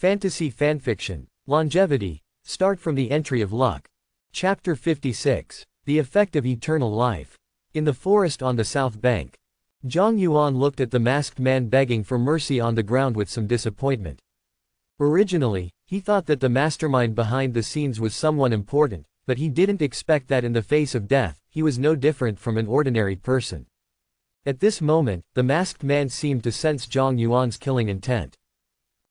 Fantasy Fanfiction, Longevity, Start from the Entry of Luck. Chapter 56, The Effect of Eternal Life. In the forest on the south bank, Zhang Yuan looked at the masked man begging for mercy on the ground with some disappointment. Originally, he thought that the mastermind behind the scenes was someone important, but he didn't expect that in the face of death, he was no different from an ordinary person. At this moment, the masked man seemed to sense Zhang Yuan's killing intent.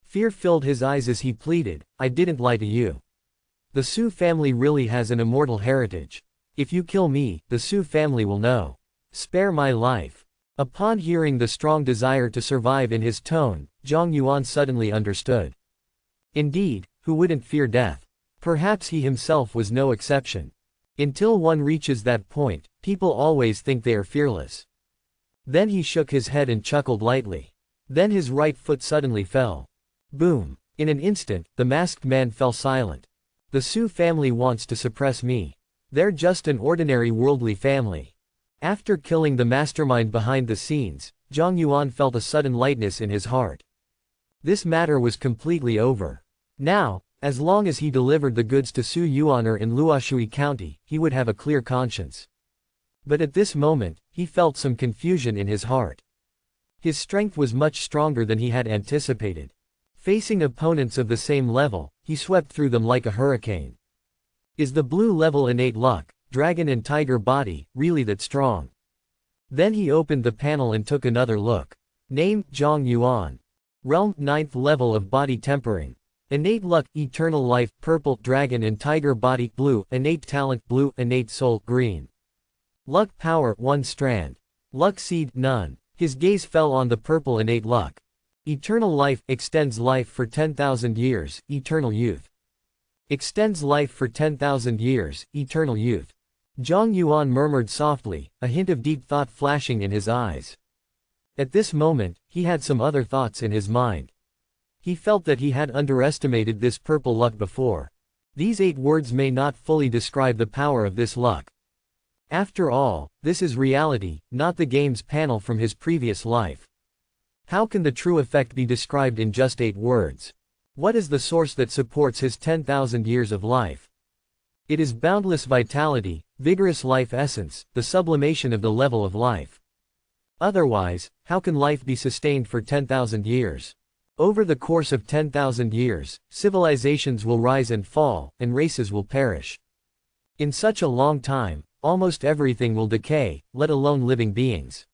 Fear filled his eyes as he pleaded, "I didn't lie to you. The Su family really has an immortal heritage. If you kill me, the Su family will know. Spare my life." Upon hearing the strong desire to survive in his tone, Zhang Yuan suddenly understood. Indeed, who wouldn't fear death? Perhaps he himself was no exception. Until one reaches that point, people always think they are fearless. Then he shook his head and chuckled lightly. Then his right foot suddenly fell. Boom! In an instant, the masked man fell silent. The Su family wants to suppress me. They're just an ordinary worldly family. After killing the mastermind behind the scenes, Zhang Yuan felt a sudden lightness in his heart. This matter was completely over. Now, as long as he delivered the goods to Su Yuaner in Luoshui County, he would have a clear conscience. But at this moment, he felt some confusion in his heart. His strength was much stronger than he had anticipated. Facing opponents of the same level, he swept through them like a hurricane. Is the blue level innate luck, dragon and tiger body, really that strong? Then he opened the panel and took another look. Name, Zhang Yuan. Realm, 9th level of body tempering. Innate luck, eternal life, purple, dragon and tiger body, blue, innate talent, blue, innate soul, green. Luck power, 1 strand. Luck seed, none. His gaze fell on the purple innate luck. Eternal life, extends life for 10,000 years, eternal youth. Extends life for 10,000 years, eternal youth. Zhang Yuan murmured softly, a hint of deep thought flashing in his eyes. At this moment, he had some other thoughts in his mind. He felt that he had underestimated this purple luck before. These 8 words may not fully describe the power of this luck. After all, this is reality, not the game's panel from his previous life. How can the true effect be described in just 8 words? What is the source that supports his 10,000 years of life? It is boundless vitality, vigorous life essence, the sublimation of the level of life. Otherwise, how can life be sustained for 10,000 years? Over the course of 10,000 years, civilizations will rise and fall, and races will perish. In such a long time, almost everything will decay, let alone living beings.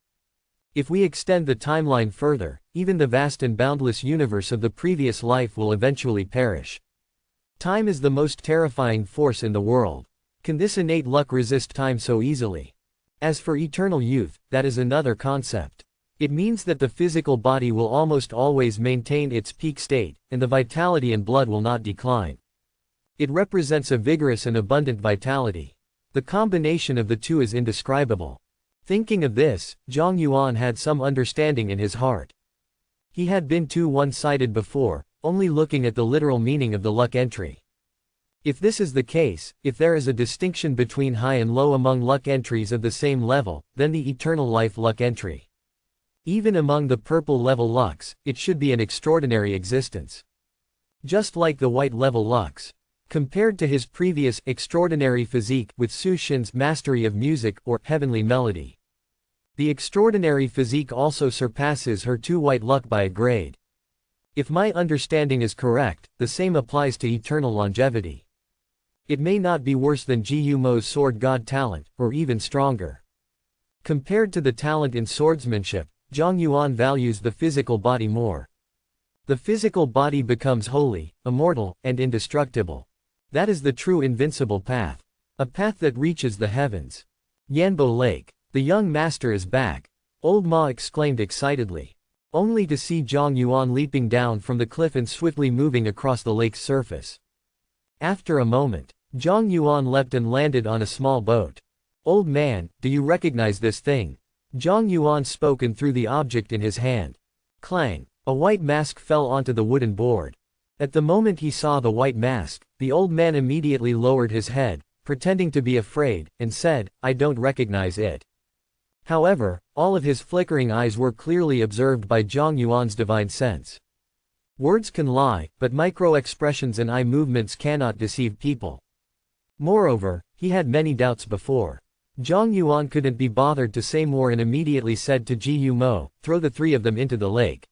If we extend the timeline further, even the vast and boundless universe of the previous life will eventually perish. Time is the most terrifying force in the world. Can this innate luck resist time so easily? As for eternal youth, that is another concept. It means that the physical body will almost always maintain its peak state, and the vitality and blood will not decline. It represents a vigorous and abundant vitality. The combination of the two is indescribable. Thinking of this, Zhang Yuan had some understanding in his heart. He had been too one-sided before, only looking at the literal meaning of the luck entry. If this is the case, if there is a distinction between high and low among luck entries of the same level, then the eternal life luck entry. Even among the purple level lucks, it should be an extraordinary existence. Just like the white level lucks. Compared to his previous extraordinary physique with Su Xin's mastery of music or heavenly melody. The extraordinary physique also surpasses her 2 white luck by a grade. If my understanding is correct, the same applies to eternal longevity. It may not be worse than Ji Mo's sword god talent, or even stronger. Compared to the talent in swordsmanship, Zhang Yuan values the physical body more. The physical body becomes holy, immortal, and indestructible. That is the true invincible path. A path that reaches the heavens. Yanbo Lake. The young master is back. Old Ma exclaimed excitedly. Only to see Zhang Yuan leaping down from the cliff and swiftly moving across the lake's surface. After a moment, Zhang Yuan leapt and landed on a small boat. Old man, do you recognize this thing? Zhang Yuan spoke and threw the object in his hand. Clang! A white mask fell onto the wooden board. At the moment he saw the white mask, the old man immediately lowered his head, pretending to be afraid, and said, "I don't recognize it." However, all of his flickering eyes were clearly observed by Zhang Yuan's divine sense. Words can lie, but micro-expressions and eye movements cannot deceive people. Moreover, he had many doubts before. Zhang Yuan couldn't be bothered to say more and immediately said to Ji Yumo, "Throw the three of them into the lake."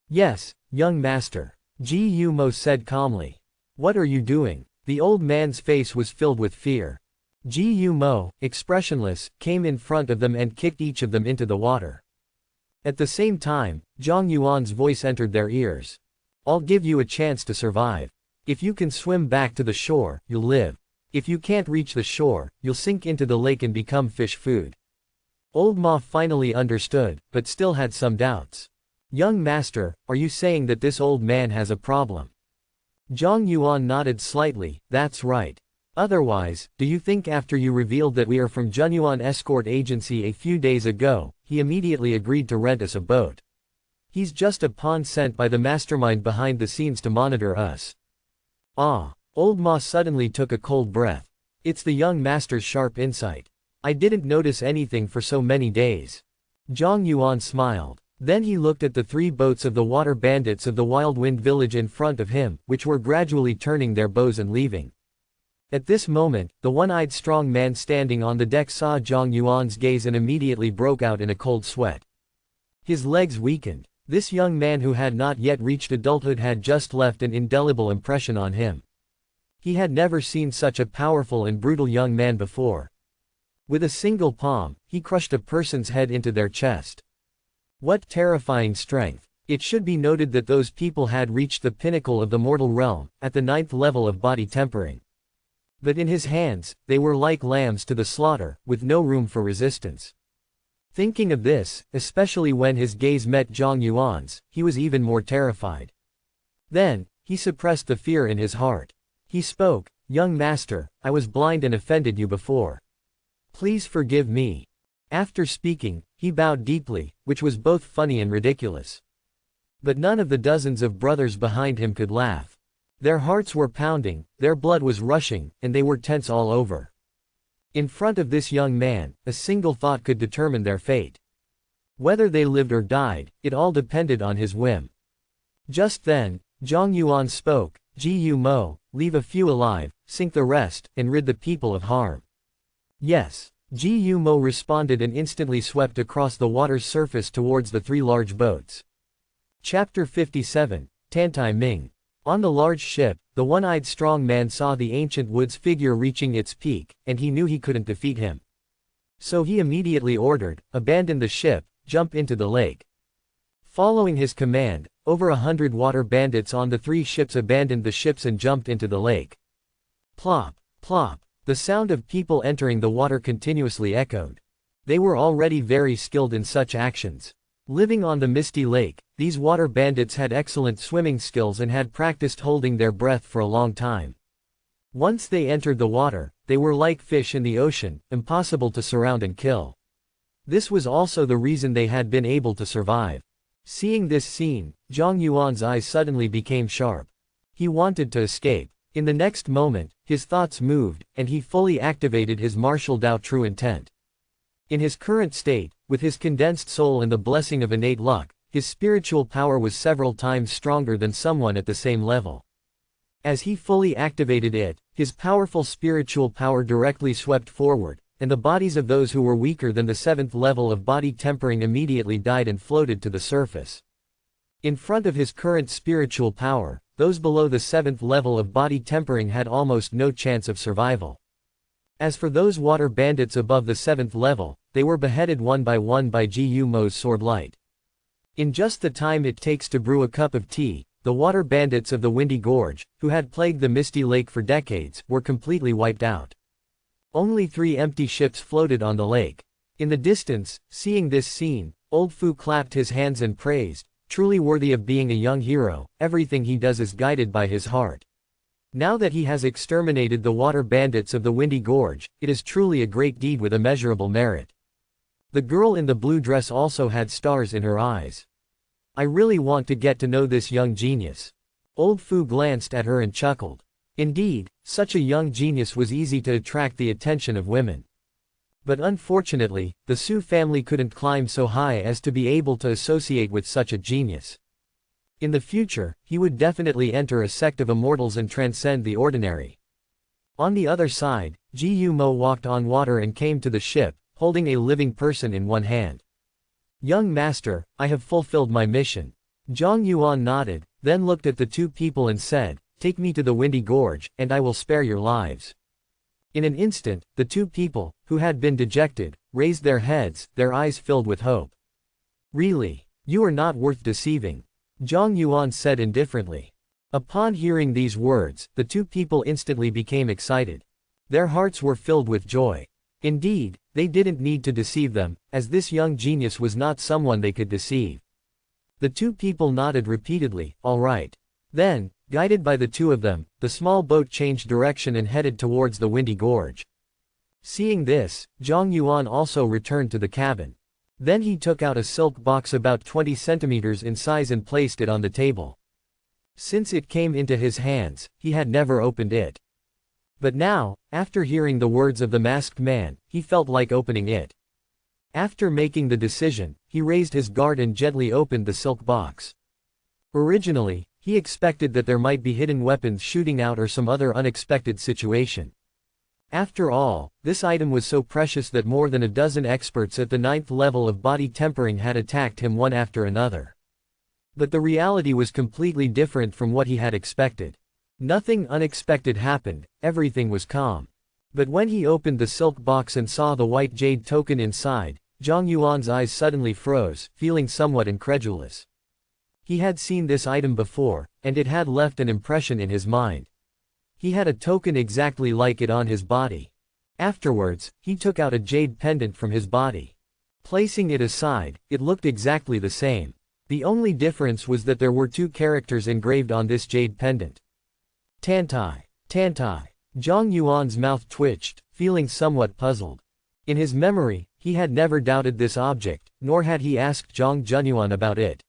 "Yes, young master," Ji Yumo said calmly. "What are you doing?" The old man's face was filled with fear. Ji Yumo, expressionless, came in front of them and kicked each of them into the water. At the same time, Zhang Yuan's voice entered their ears. "I'll give you a chance to survive. If you can swim back to the shore, you'll live. If you can't reach the shore, you'll sink into the lake and become fish food." Old Ma finally understood, but still had some doubts. "Young master, are you saying that this old man has a problem?" Zhang Yuan nodded slightly. "That's right. Otherwise, do you think after you revealed that we are from Junyuan Escort Agency a few days ago, he immediately agreed to rent us a boat? He's just a pawn sent by the mastermind behind the scenes to monitor us." "Ah." Old Ma suddenly took a cold breath. "It's the young master's sharp insight. I didn't notice anything for so many days." Zhang Yuan smiled. Then he looked at the three boats of the water bandits of the Wild Wind village in front of him, which were gradually turning their bows and leaving. At this moment, the one-eyed strong man standing on the deck saw Zhang Yuan's gaze and immediately broke out in a cold sweat. His legs weakened. This young man who had not yet reached adulthood had just left an indelible impression on him. He had never seen such a powerful and brutal young man before. With a single palm, he crushed a person's head into their chest. What terrifying strength! It should be noted that those people had reached the pinnacle of the mortal realm, at the 9th level of body tempering. But in his hands, they were like lambs to the slaughter, with no room for resistance. Thinking of this, especially when his gaze met Zhang Yuan's, he was even more terrified. Then, he suppressed the fear in his heart. He spoke, "Young master, I was blind and offended you before. Please forgive me." After speaking, he bowed deeply, which was both funny and ridiculous. But none of the dozens of brothers behind him could laugh. Their hearts were pounding, their blood was rushing, and they were tense all over. In front of this young man, a single thought could determine their fate. Whether they lived or died, it all depended on his whim. Just then, Zhang Yuan spoke, "Ji Yumo, leave a few alive, sink the rest, and rid the people of harm." "Yes." Ji Yumo responded and instantly swept across the water's surface towards the three large boats. Chapter 57, Tantai Ming. On the large ship, the one-eyed strong man saw the ancient wood's figure reaching its peak, and he knew he couldn't defeat him. So he immediately ordered, "Abandon the ship, jump into the lake." Following his command, over 100 water bandits on the three ships abandoned the ships and jumped into the lake. Plop, plop, the sound of people entering the water continuously echoed. They were already very skilled in such actions. Living on the misty lake, these water bandits had excellent swimming skills and had practiced holding their breath for a long time. Once they entered the water, they were like fish in the ocean, impossible to surround and kill. This was also the reason they had been able to survive. Seeing this scene, Zhang Yuan's eyes suddenly became sharp. He wanted to escape. In the next moment, his thoughts moved, and he fully activated his martial Dao true intent. In his current state, with his condensed soul and the blessing of innate luck, his spiritual power was several times stronger than someone at the same level. As he fully activated it, his powerful spiritual power directly swept forward, and the bodies of those who were weaker than the 7th level of body tempering immediately died and floated to the surface. In front of his current spiritual power, those below the 7th level of body tempering had almost no chance of survival. As for those water bandits above the 7th level, they were beheaded one by Ji Yumo's sword light. In just the time it takes to brew a cup of tea, the water bandits of the Windy Gorge, who had plagued the Misty Lake for decades, were completely wiped out. Only 3 empty ships floated on the lake. In the distance, seeing this scene, Old Fu clapped his hands and praised, "Truly worthy of being a young hero, everything he does is guided by his heart. Now that he has exterminated the water bandits of the Windy Gorge, it is truly a great deed with immeasurable merit." The girl in the blue dress also had stars in her eyes. "I really want to get to know this young genius." Old Fu glanced at her and chuckled. Indeed, such a young genius was easy to attract the attention of women. But unfortunately, the Su family couldn't climb so high as to be able to associate with such a genius. In the future, he would definitely enter a sect of immortals and transcend the ordinary. On the other side, Ji Mo walked on water and came to the ship, holding a living person in one hand. Young master, I have fulfilled my mission. Zhang Yuan nodded, then looked at the two people and said, take me to the Windy Gorge, and I will spare your lives. In an instant, the two people, who had been dejected, raised their heads, their eyes filled with hope. Really? You are not worth deceiving. Zhang Yuan said indifferently. Upon hearing these words, the two people instantly became excited. Their hearts were filled with joy. Indeed, they didn't need to deceive them, as this young genius was not someone they could deceive. The two people nodded repeatedly, all right. Then, guided by the two of them, the small boat changed direction and headed towards the Windy Gorge. Seeing this, Zhang Yuan also returned to the cabin. Then he took out a silk box about 20 centimeters in size and placed it on the table. Since it came into his hands, he had never opened it. But now, after hearing the words of the masked man, he felt like opening it. After making the decision, he raised his guard and gently opened the silk box. Originally, he expected that there might be hidden weapons shooting out or some other unexpected situation. After all, this item was so precious that more than a dozen experts at the 9th level of body tempering had attacked him one after another. But the reality was completely different from what he had expected. Nothing unexpected happened, everything was calm. But when he opened the silk box and saw the white jade token inside, Zhang Yuan's eyes suddenly froze, feeling somewhat incredulous. He had seen this item before, and it had left an impression in his mind. He had a token exactly like it on his body. Afterwards, he took out a jade pendant from his body. Placing it aside, it looked exactly the same. The only difference was that there were two characters engraved on this jade pendant. Tantai. Tantai. Zhang Yuan's mouth twitched, feeling somewhat puzzled. In his memory, he had never doubted this object, nor had he asked Zhang Junyuan about it.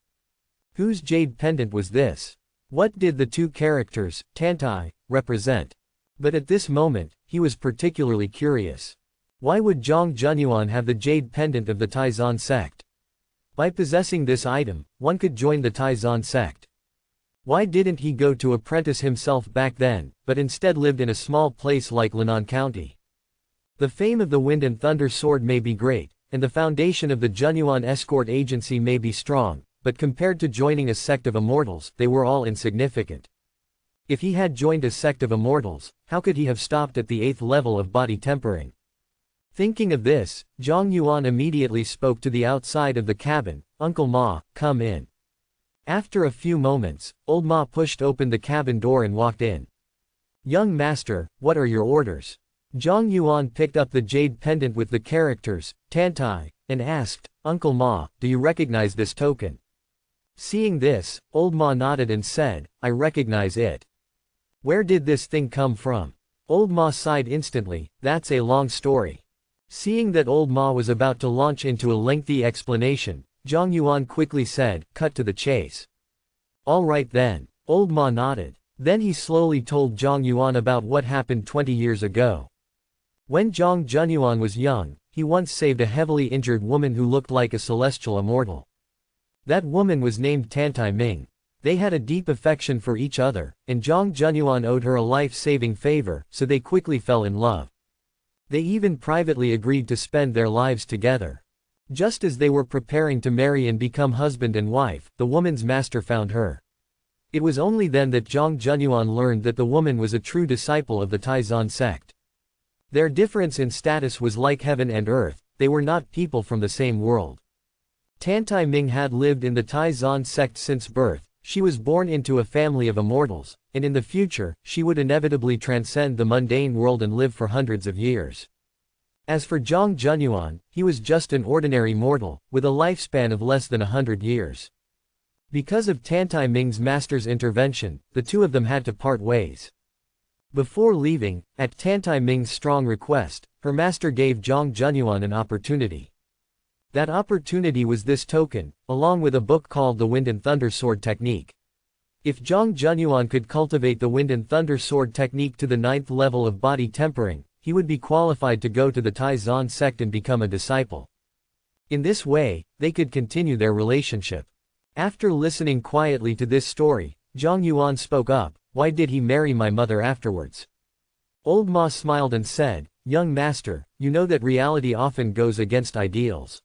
Whose jade pendant was this? What did the two characters, Tantai, represent? But at this moment, he was particularly curious. Why would Zhang Junyuan have the jade pendant of the Taizan sect? By possessing this item, one could join the Taizan sect. Why didn't he go to apprentice himself back then, but instead lived in a small place like Linan County? The fame of the Wind and Thunder Sword may be great, and the foundation of the Junyuan escort agency may be strong, but compared to joining a sect of immortals, they were all insignificant. If he had joined a sect of immortals, how could he have stopped at the 8th level of body tempering? Thinking of this, Zhang Yuan immediately spoke to the outside of the cabin, Uncle Ma, come in. After a few moments, Old Ma pushed open the cabin door and walked in. Young master, what are your orders? Zhang Yuan picked up the jade pendant with the characters, Tantai, and asked, Uncle Ma, do you recognize this token? Seeing this, Old Ma nodded and said, I recognize it. Where did this thing come from? Old Ma sighed instantly, that's a long story. Seeing that Old Ma was about to launch into a lengthy explanation, Zhang Yuan quickly said, cut to the chase. All right then. Old Ma nodded. Then he slowly told Zhang Yuan about what happened 20 years ago. When Zhang Junyuan was young, he once saved a heavily injured woman who looked like a celestial immortal. That woman was named Tantai Ming. They had a deep affection for each other, and Zhang Junyuan owed her a life-saving favor, so they quickly fell in love. They even privately agreed to spend their lives together. Just as they were preparing to marry and become husband and wife, the woman's master found her. It was only then that Zhang Junyuan learned that the woman was a true disciple of the Taizan sect. Their difference in status was like heaven and earth, they were not people from the same world. Tantai Ming had lived in the Taizan sect since birth, she was born into a family of immortals, and in the future, she would inevitably transcend the mundane world and live for hundreds of years. As for Zhang Junyuan, he was just an ordinary mortal, with a lifespan of less than 100 years. Because of Tantai Ming's master's intervention, the two of them had to part ways. Before leaving, at Tantai Ming's strong request, her master gave Zhang Junyuan an opportunity. That opportunity was this token, along with a book called The Wind and Thunder Sword Technique. If Zhang Junyuan could cultivate the Wind and Thunder Sword Technique to the 9th level of body tempering, he would be qualified to go to the Taizan sect and become a disciple. In this way, they could continue their relationship. After listening quietly to this story, Zhang Yuan spoke up, "Why did he marry my mother afterwards?" Old Ma smiled and said, "Young master, you know that reality often goes against ideals."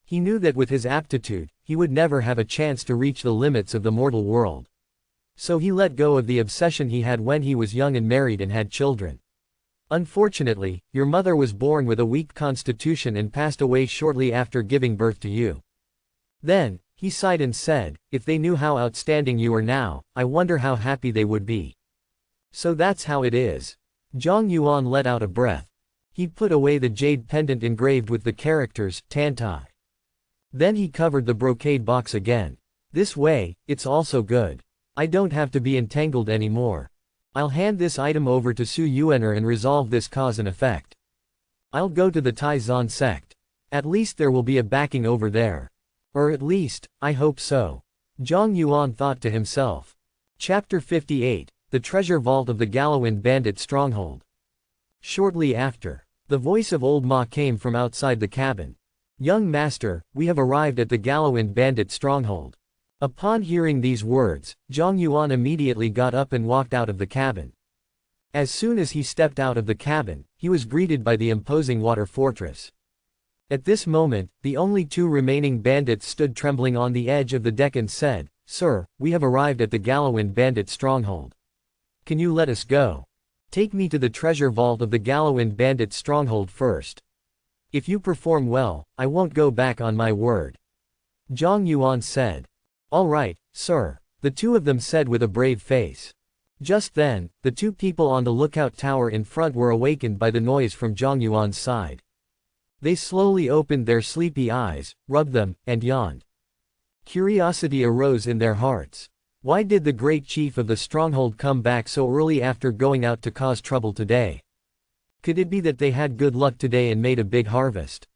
He knew that with his aptitude, he would never have a chance to reach the limits of the mortal world. So he let go of the obsession he had when he was young and married and had children. Unfortunately, your mother was born with a weak constitution and passed away shortly after giving birth to you. Then, he sighed and said, "If they knew how outstanding you are now, I wonder how happy they would be." So that's how it is. Zhang Yuan let out a breath. He put away the jade pendant engraved with the characters, Tantai. Then he covered the brocade box again. This way, it's also good. I don't have to be entangled anymore. I'll hand this item over to Su Yuaner and resolve this cause and effect. I'll go to the Tai Zan sect. At least there will be a backing over there. Or at least, I hope so. Zhang Yuan thought to himself. Chapter 58, The Treasure Vault of the Gallowin Bandit Stronghold. Shortly after, the voice of Old Ma came from outside the cabin. "Young master, we have arrived at the Gallowin Bandit Stronghold." Upon hearing these words, Zhang Yuan immediately got up and walked out of the cabin. As soon as he stepped out of the cabin, he was greeted by the imposing water fortress. At this moment, the only two remaining bandits stood trembling on the edge of the deck and said, "Sir, we have arrived at the Gallowin Bandit Stronghold. Can you let us go? Take me to the treasure vault of the Gallowin Bandit Stronghold first. If you perform well, I won't go back on my word." Zhang Yuan said. "All right, sir," the two of them said with a brave face. Just then, the two people on the lookout tower in front were awakened by the noise from Zhang Yuan's side. They slowly opened their sleepy eyes, rubbed them, and yawned. Curiosity arose in their hearts. Why did the great chief of the stronghold come back so early after going out to cause trouble today? Could it be that they had good luck today and made a big harvest?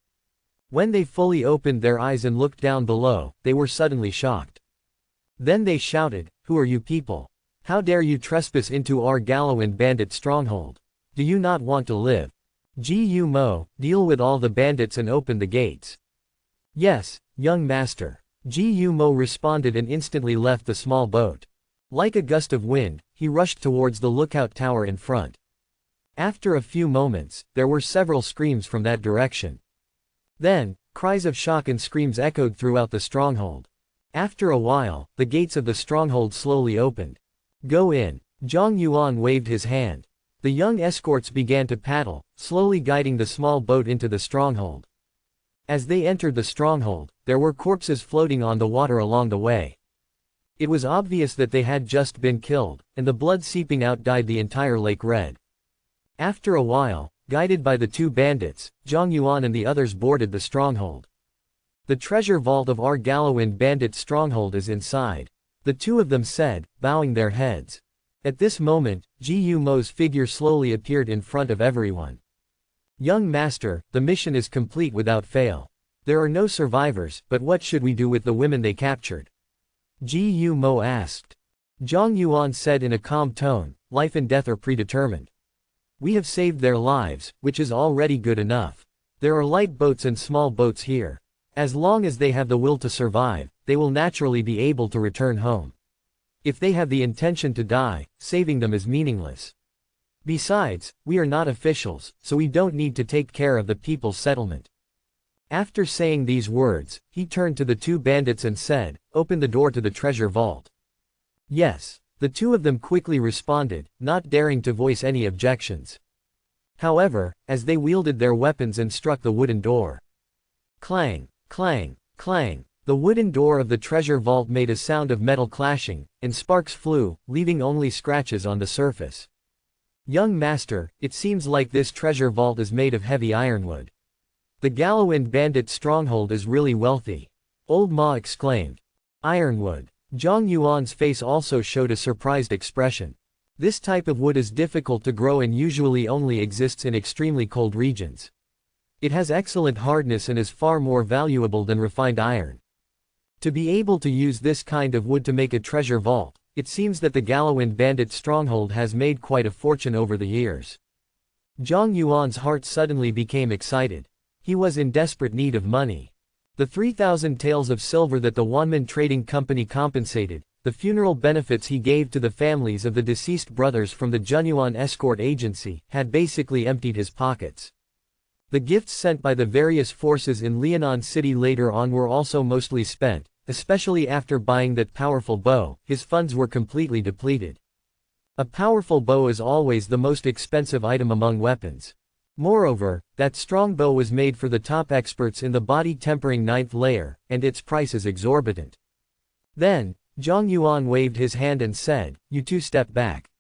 When they fully opened their eyes and looked down below, they were suddenly shocked. Then they shouted, "Who are you people? How dare you trespass into our Gallowin Bandit stronghold? Do you not want to live? Gu Mo, deal with all the bandits and open the gates." "Yes, young master." Gu Mo responded and instantly left the small boat. Like a gust of wind, he rushed towards the lookout tower in front. After a few moments, there were several screams from that direction. Then, cries of shock and screams echoed throughout the stronghold. After a while, the gates of the stronghold slowly opened. "Go in." Zhang Yuan waved his hand. The young escorts began to paddle, slowly guiding the small boat into the stronghold. As they entered the stronghold, there were corpses floating on the water along the way. It was obvious that they had just been killed, and the blood seeping out dyed the entire lake red. After a while, guided by the two bandits, Zhang Yuan and the others boarded the stronghold. "The treasure vault of our Gallowin Bandit stronghold is inside," the two of them said, bowing their heads. At this moment, Gu Mo's figure slowly appeared in front of everyone. "Young master, the mission is complete without fail. There are no survivors, but what should we do with the women they captured?" Gu Mo asked. Zhang Yuan said in a calm tone, "Life and death are predetermined. We have saved their lives, which is already good enough. There are light boats and small boats here. As long as they have the will to survive, they will naturally be able to return home. If they have the intention to die, saving them is meaningless. Besides, we are not officials, so we don't need to take care of the people's settlement." After saying these words, he turned to the two bandits and said, "Open the door to the treasure vault." "Yes." The two of them quickly responded, not daring to voice any objections. However, as they wielded their weapons and struck the wooden door. Clang, clang, clang. The wooden door of the treasure vault made a sound of metal clashing, and sparks flew, leaving only scratches on the surface. "Young master, it seems like this treasure vault is made of heavy ironwood. The Gallowin Bandit stronghold is really wealthy," Old Ma exclaimed. "Ironwood." Zhang Yuan's face also showed a surprised expression. This type of wood is difficult to grow and usually only exists in extremely cold regions. It has excellent hardness and is far more valuable than refined iron. To be able to use this kind of wood to make a treasure vault, it seems that the Gallowin Bandit stronghold has made quite a fortune over the years. Zhang Yuan's heart suddenly became excited. He was in desperate need of money. The 3,000 taels of silver that the Wanman Trading Company compensated, the funeral benefits he gave to the families of the deceased brothers from the Junyuan escort agency, had basically emptied his pockets. The gifts sent by the various forces in Liaonan City later on were also mostly spent, especially after buying that powerful bow. His funds were completely depleted. A powerful bow is always the most expensive item among weapons. Moreover, that strong bow was made for the top experts in the body tempering 9th layer, and its price is exorbitant. Then, Zhang Yuan waved his hand and said, "You two step back."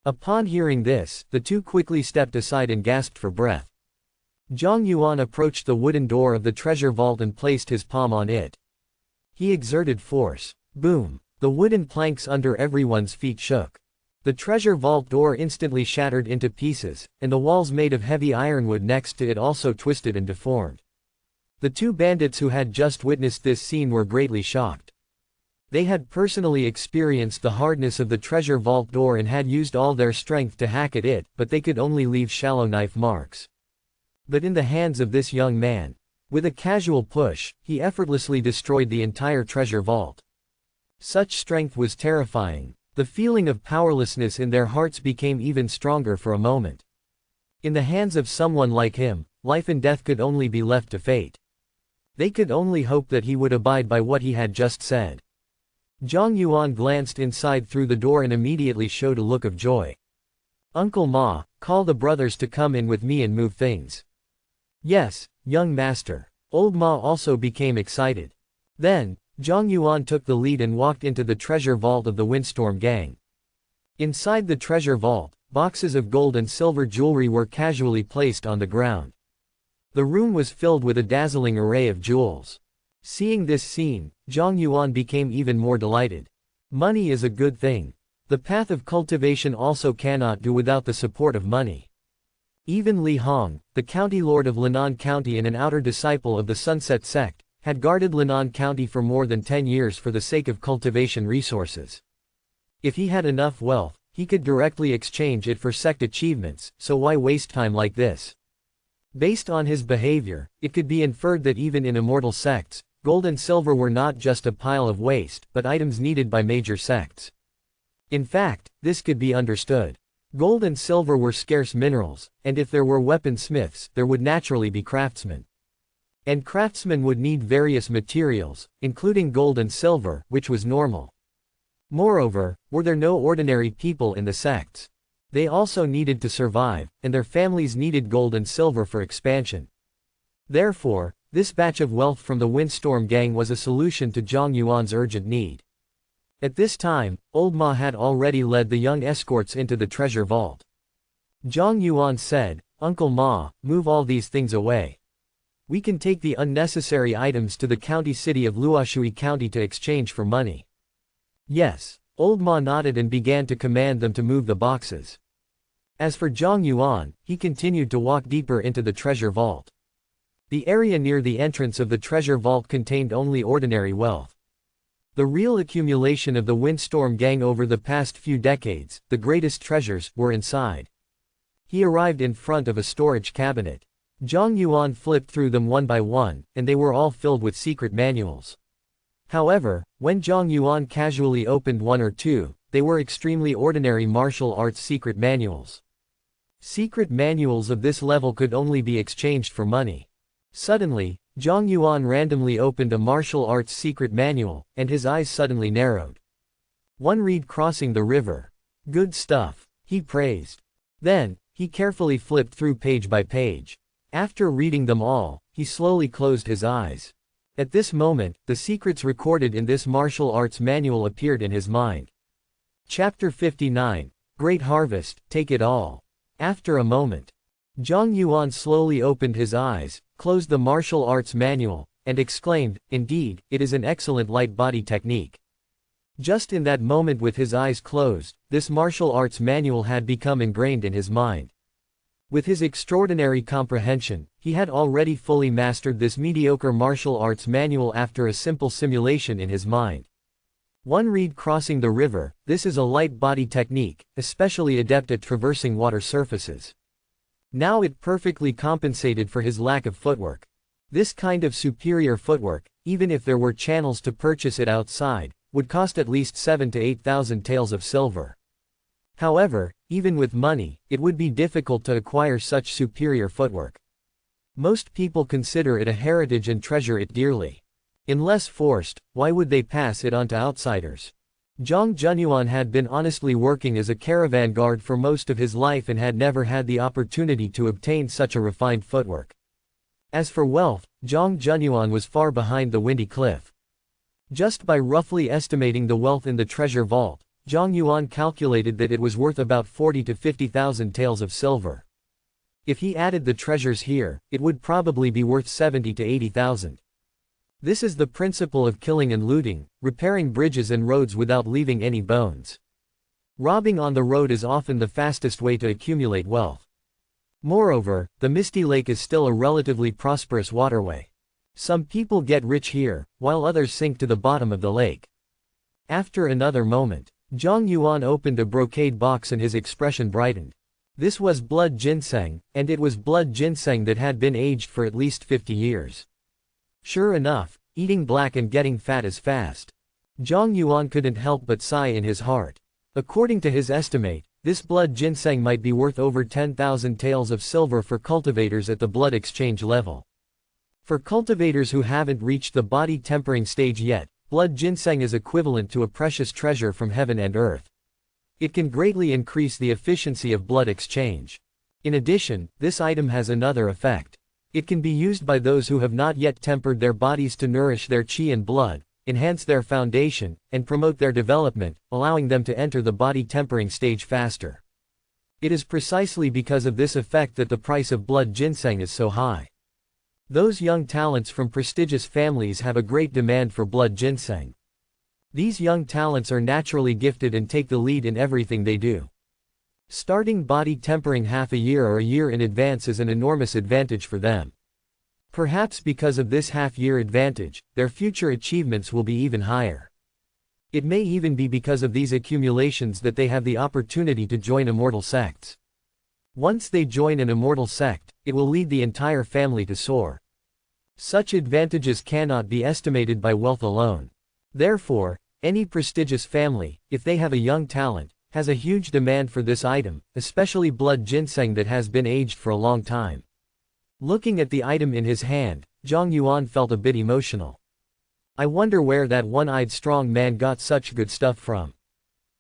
Upon hearing this, the two quickly stepped aside and gasped for breath. Zhang Yuan approached the wooden door of the treasure vault and placed his palm on it. He exerted force. Boom! The wooden planks under everyone's feet shook. The treasure vault door instantly shattered into pieces, and the walls made of heavy ironwood next to it also twisted and deformed. The two bandits who had just witnessed this scene were greatly shocked. They had personally experienced the hardness of the treasure vault door and had used all their strength to hack at it, but they could only leave shallow knife marks. But in the hands of this young man, with a casual push, he effortlessly destroyed the entire treasure vault. Such strength was terrifying. The feeling of powerlessness in their hearts became even stronger for a moment. In the hands of someone like him, life and death could only be left to fate. They could only hope that he would abide by what he had just said. Zhang Yuan glanced inside through the door and immediately showed a look of joy. "Uncle Ma, call the brothers to come in with me and move things." "Yes, young master." Old Ma also became excited. Then, Zhang Yuan took the lead and walked into the treasure vault of the Windstorm gang. Inside the treasure vault, boxes of gold and silver jewelry were casually placed on the ground. The room was filled with a dazzling array of jewels. Seeing this scene, Zhang Yuan became even more delighted. Money is a good thing. The path of cultivation also cannot do without the support of money. Even Li Hong, the county lord of Linan County and an outer disciple of the Sunset sect, had guarded Linan County for more than 10 years for the sake of cultivation resources. If he had enough wealth, he could directly exchange it for sect achievements, so why waste time like this? Based on his behavior, it could be inferred that even in immortal sects, gold and silver were not just a pile of waste, but items needed by major sects. In fact, this could be understood. Gold and silver were scarce minerals, and if there were weaponsmiths, there would naturally be craftsmen. And craftsmen would need various materials, including gold and silver, which was normal. Moreover, were there no ordinary people in the sects? They also needed to survive, and their families needed gold and silver for expansion. Therefore, this batch of wealth from the Windstorm gang was a solution to Zhang Yuan's urgent need. At this time, Old Ma had already led the young escorts into the treasure vault. Zhang Yuan said, "Uncle Ma, move all these things away. We can take the unnecessary items to the county city of Luoshui County to exchange for money." "Yes." Old Ma nodded and began to command them to move the boxes. As for Zhang Yuan, he continued to walk deeper into the treasure vault. The area near the entrance of the treasure vault contained only ordinary wealth. The real accumulation of the Windstorm gang over the past few decades, the greatest treasures, were inside. He arrived in front of a storage cabinet. Zhang Yuan flipped through them one by one, and they were all filled with secret manuals. However, when Zhang Yuan casually opened one or two, they were extremely ordinary martial arts secret manuals. Secret manuals of this level could only be exchanged for money. Suddenly, Zhang Yuan randomly opened a martial arts secret manual, and his eyes suddenly narrowed. One read crossing the river. Good stuff, he praised. Then, he carefully flipped through page by page. After reading them all, he slowly closed his eyes. At this moment, the secrets recorded in this martial arts manual appeared in his mind. Chapter 59, Great Harvest, Take It All. After a moment, Zhang Yuan slowly opened his eyes, closed the martial arts manual, and exclaimed, "Indeed, it is an excellent light body technique." Just in that moment, with his eyes closed, this martial arts manual had become ingrained in his mind. With his extraordinary comprehension, he had already fully mastered this mediocre martial arts manual after a simple simulation in his mind. One read crossing the river, this is a light body technique, especially adept at traversing water surfaces. Now it perfectly compensated for his lack of footwork. This kind of superior footwork, even if there were channels to purchase it outside, would cost at least 7 to 8,000 taels of silver. However, even with money, it would be difficult to acquire such superior footwork. Most people consider it a heritage and treasure it dearly. Unless forced, why would they pass it on to outsiders? Zhang Junyuan had been honestly working as a caravan guard for most of his life and had never had the opportunity to obtain such a refined footwork. As for wealth, Zhang Junyuan was far behind the windy cliff. Just by roughly estimating the wealth in the treasure vault, Zhang Yuan calculated that it was worth about 40 to 50,000 taels of silver. If he added the treasures here, it would probably be worth 70 to 80,000. This is the principle of killing and looting, repairing bridges and roads without leaving any bones. Robbing on the road is often the fastest way to accumulate wealth. Moreover, the Misty Lake is still a relatively prosperous waterway. Some people get rich here, while others sink to the bottom of the lake. After another moment, Zhang Yuan opened a brocade box and his expression brightened. This was blood ginseng, and it was blood ginseng that had been aged for at least 50 years. Sure enough, eating black and getting fat is fast. Zhang Yuan couldn't help but sigh in his heart. According to his estimate, this blood ginseng might be worth over 10,000 taels of silver for cultivators at the blood exchange level. For cultivators who haven't reached the body tempering stage yet, blood ginseng is equivalent to a precious treasure from heaven and earth. It can greatly increase the efficiency of blood exchange. In addition, this item has another effect. It can be used by those who have not yet tempered their bodies to nourish their qi and blood, enhance their foundation, and promote their development, allowing them to enter the body tempering stage faster. It is precisely because of this effect that the price of blood ginseng is so high. Those young talents from prestigious families have a great demand for blood ginseng. These young talents are naturally gifted and take the lead in everything they do. Starting body tempering half a year or a year in advance is an enormous advantage for them. Perhaps because of this half-year advantage, their future achievements will be even higher. It may even be because of these accumulations that they have the opportunity to join immortal sects. Once they join an immortal sect, it will lead the entire family to soar. Such advantages cannot be estimated by wealth alone. Therefore, any prestigious family, if they have a young talent, has a huge demand for this item, especially blood ginseng that has been aged for a long time. Looking at the item in his hand, Zhang Yuan felt a bit emotional. I wonder where that one-eyed strong man got such good stuff from.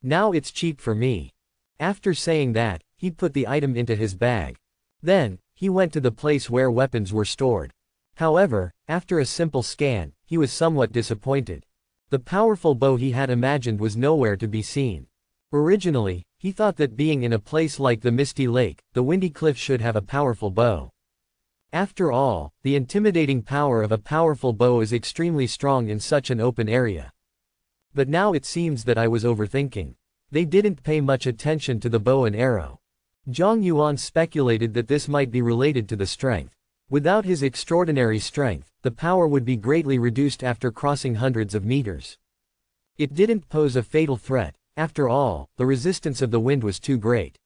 Now it's cheap for me. After saying that, he put the item into his bag. Then, he went to the place where weapons were stored. However, after a simple scan, he was somewhat disappointed. The powerful bow he had imagined was nowhere to be seen. Originally, he thought that being in a place like the Misty Lake, the Windy Cliff should have a powerful bow. After all, the intimidating power of a powerful bow is extremely strong in such an open area. But now it seems that I was overthinking. They didn't pay much attention to the bow and arrow. Zhang Yuan speculated that this might be related to the strength. Without his extraordinary strength, the power would be greatly reduced after crossing hundreds of meters. It didn't pose a fatal threat. After all, the resistance of the wind was too great.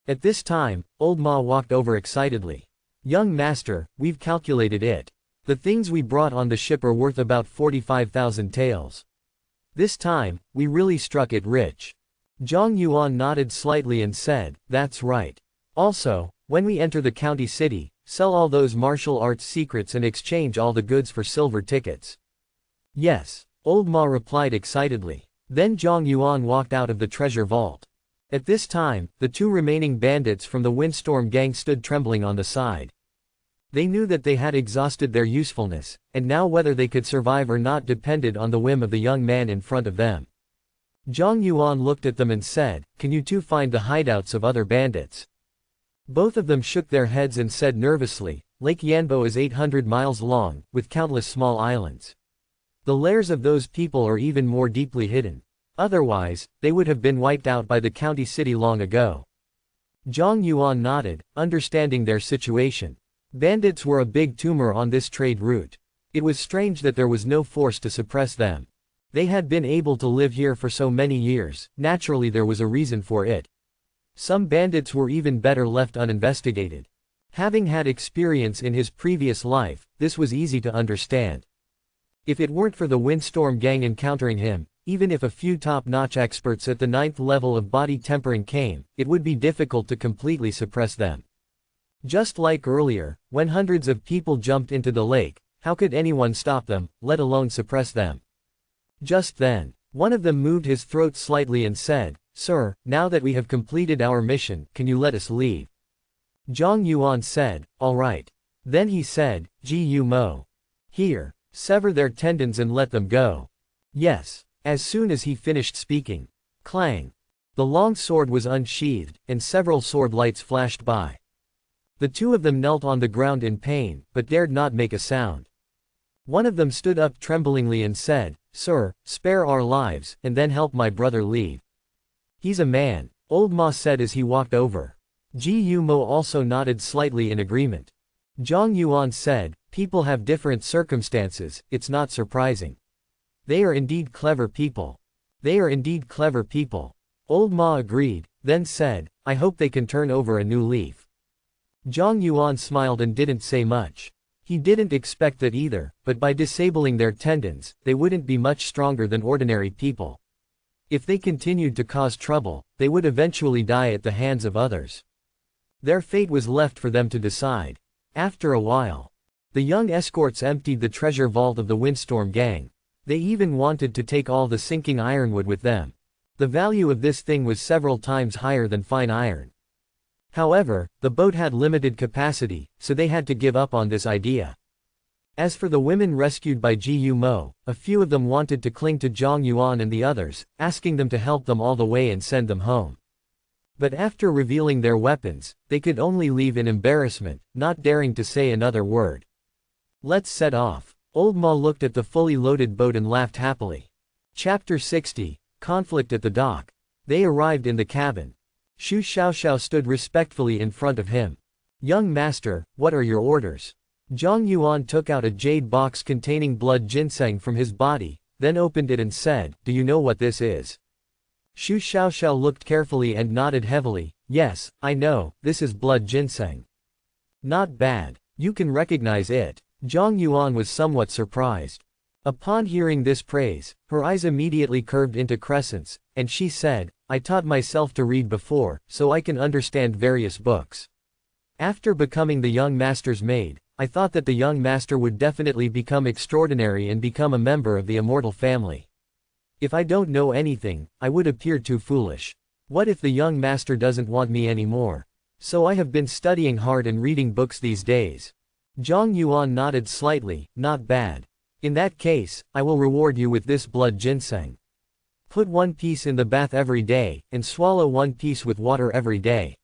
At this time, Old Ma walked over excitedly. Young master, we've calculated it. The things we brought on the ship are worth about 45,000 taels. This time, we really struck it rich. Zhang Yuan nodded slightly and said, that's right. Also, when we enter the county city, sell all those martial arts secrets and exchange all the goods for silver tickets. Yes, Old Ma replied excitedly. Then Zhang Yuan walked out of the treasure vault. At this time, the two remaining bandits from the Windstorm gang stood trembling on the side. They knew that they had exhausted their usefulness, and now whether they could survive or not depended on the whim of the young man in front of them. Zhang Yuan looked at them and said, "Can you two find the hideouts of other bandits?" Both of them shook their heads and said nervously, Lake Yanbo is 800 miles long, with countless small islands. The lairs of those people are even more deeply hidden. Otherwise, they would have been wiped out by the county city long ago. Zhang Yuan nodded, understanding their situation. Bandits were a big tumor on this trade route. It was strange that there was no force to suppress them. They had been able to live here for so many years, naturally there was a reason for it. Some bandits were even better left uninvestigated. Having had experience in his previous life, this was easy to understand. If it weren't for the Windstorm gang encountering him, even if a few top-notch experts at the 9th level of body tempering came, it would be difficult to completely suppress them. Just like earlier, when hundreds of people jumped into the lake, how could anyone stop them, let alone suppress them? Just then, one of them moved his throat slightly and said, "Sir, now that we have completed our mission, can you let us leave?" Zhang Yuan said, "All right." Then he said, "Gu Mo. Here, sever their tendons and let them go." Yes. As soon as he finished speaking, clang! The long sword was unsheathed, and several sword lights flashed by. The two of them knelt on the ground in pain, but dared not make a sound. One of them stood up tremblingly and said, "Sir, spare our lives, and then help my brother leave." "He's a man," Old Ma said as he walked over. Gu Mo also nodded slightly in agreement. Zhang Yuan said, "People have different circumstances, it's not surprising. They are indeed clever people. They are indeed clever people." Old Ma agreed, then said, "I hope they can turn over a new leaf." Zhang Yuan smiled and didn't say much. He didn't expect that either, but by disabling their tendons, they wouldn't be much stronger than ordinary people. If they continued to cause trouble, they would eventually die at the hands of others. Their fate was left for them to decide. After a while, the young escorts emptied the treasure vault of the Windstorm gang. They even wanted to take all the sinking ironwood with them. The value of this thing was several times higher than fine iron. However, the boat had limited capacity, so they had to give up on this idea. As for the women rescued by Gu Mo, a few of them wanted to cling to Zhang Yuan and the others, asking them to help them all the way and send them home. But after revealing their weapons, they could only leave in embarrassment, not daring to say another word. "Let's set off." Old Ma looked at the fully loaded boat and laughed happily. Chapter 60, Conflict at the Dock. They arrived in the cabin. Xu Xiaoxiao stood respectfully in front of him. "Young master, what are your orders?" Zhang Yuan took out a jade box containing blood ginseng from his body, then opened it and said, "Do you know what this is?" Xu Xiaoxiao looked carefully and nodded heavily, "Yes, I know, this is blood ginseng." "Not bad. You can recognize it." Zhang Yuan was somewhat surprised. Upon hearing this praise, her eyes immediately curved into crescents, and she said, "I taught myself to read before, so I can understand various books. After becoming the young master's maid, I thought that the young master would definitely become extraordinary and become a member of the immortal family. If I don't know anything, I would appear too foolish. What if the young master doesn't want me anymore? So I have been studying hard and reading books these days." Zhang Yuan nodded slightly, "Not bad. In that case, I will reward you with this blood ginseng. Put one piece in the bath every day, and swallow one piece with water every day.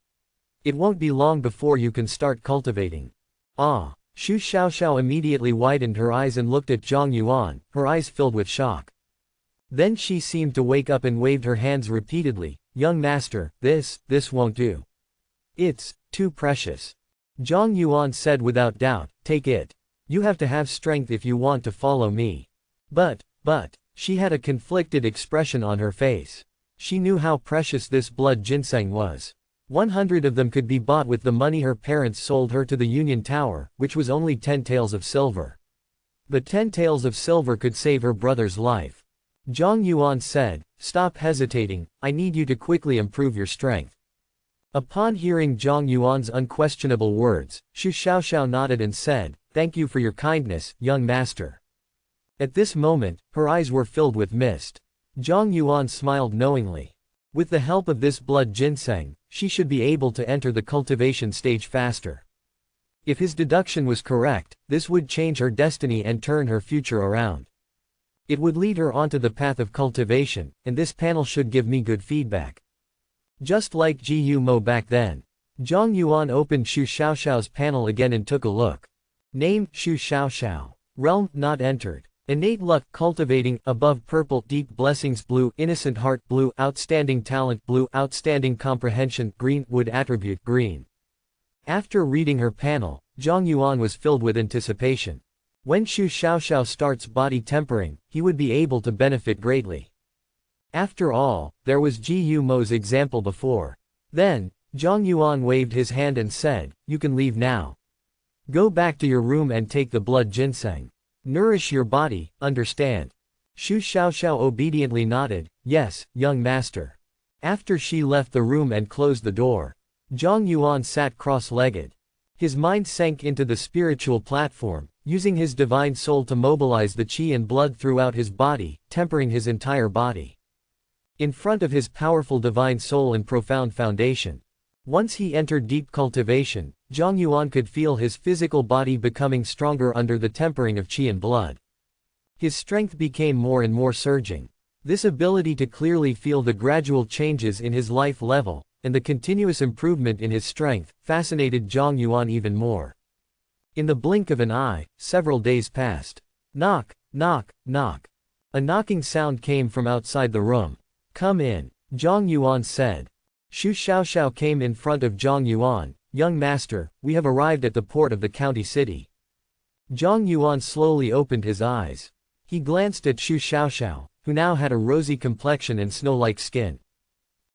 It won't be long before you can start cultivating." "Ah." Xu Xiaoxiao immediately widened her eyes and looked at Zhang Yuan, her eyes filled with shock. Then she seemed to wake up and waved her hands repeatedly, "Young master, this won't do. It's too precious." Zhang Yuan said without doubt, "Take it. You have to have strength if you want to follow me." But, she had a conflicted expression on her face. She knew how precious this blood ginseng was. 100 of them could be bought with the money her parents sold her to the Union Tower, which was only 10 taels of silver. But 10 taels of silver could save her brother's life. Zhang Yuan said, "Stop hesitating, I need you to quickly improve your strength." Upon hearing Zhang Yuan's unquestionable words, Xu Xiaoxiao nodded and said, "Thank you for your kindness, young master." At this moment, her eyes were filled with mist. Zhang Yuan smiled knowingly. With the help of this blood ginseng, she should be able to enter the cultivation stage faster. If his deduction was correct, this would change her destiny and turn her future around. It would lead her onto the path of cultivation, and this panel should give me good feedback. Just like Gu Mo back then. Zhang Yuan opened Xu Xiaoxiao's panel again and took a look. Name, Xu Xiaoxiao. Realm, not entered. Innate luck, cultivating, above purple, deep blessings blue, innocent heart blue, outstanding talent blue, outstanding comprehension green, wood attribute green. After reading her panel, Zhang Yuan was filled with anticipation. When Xu Xiaoxiao starts body tempering, he would be able to benefit greatly. After all, there was Gu Mo's example before. Then, Zhang Yuan waved his hand and said, "You can leave now. Go back to your room and take the blood ginseng. Nourish your body, understand?" Xu Xiaoxiao obediently nodded, "Yes, young master." After she left the room and closed the door, Zhang Yuan sat cross-legged. His mind sank into the spiritual platform, using his divine soul to mobilize the qi and blood throughout his body, tempering his entire body. In front of his powerful divine soul and profound foundation. Once he entered deep cultivation, Zhang Yuan could feel his physical body becoming stronger under the tempering of qi and blood. His strength became more and more surging. This ability to clearly feel the gradual changes in his life level, and the continuous improvement in his strength, fascinated Zhang Yuan even more. In the blink of an eye, several days passed. Knock, knock, knock. A knocking sound came from outside the room. "Come in," Zhang Yuan said. Xu Xiaoxiao came in front of Zhang Yuan. "Young master, we have arrived at the port of the county city." Zhang Yuan slowly opened his eyes. He glanced at Xu Xiaoxiao, who now had a rosy complexion and snow-like skin.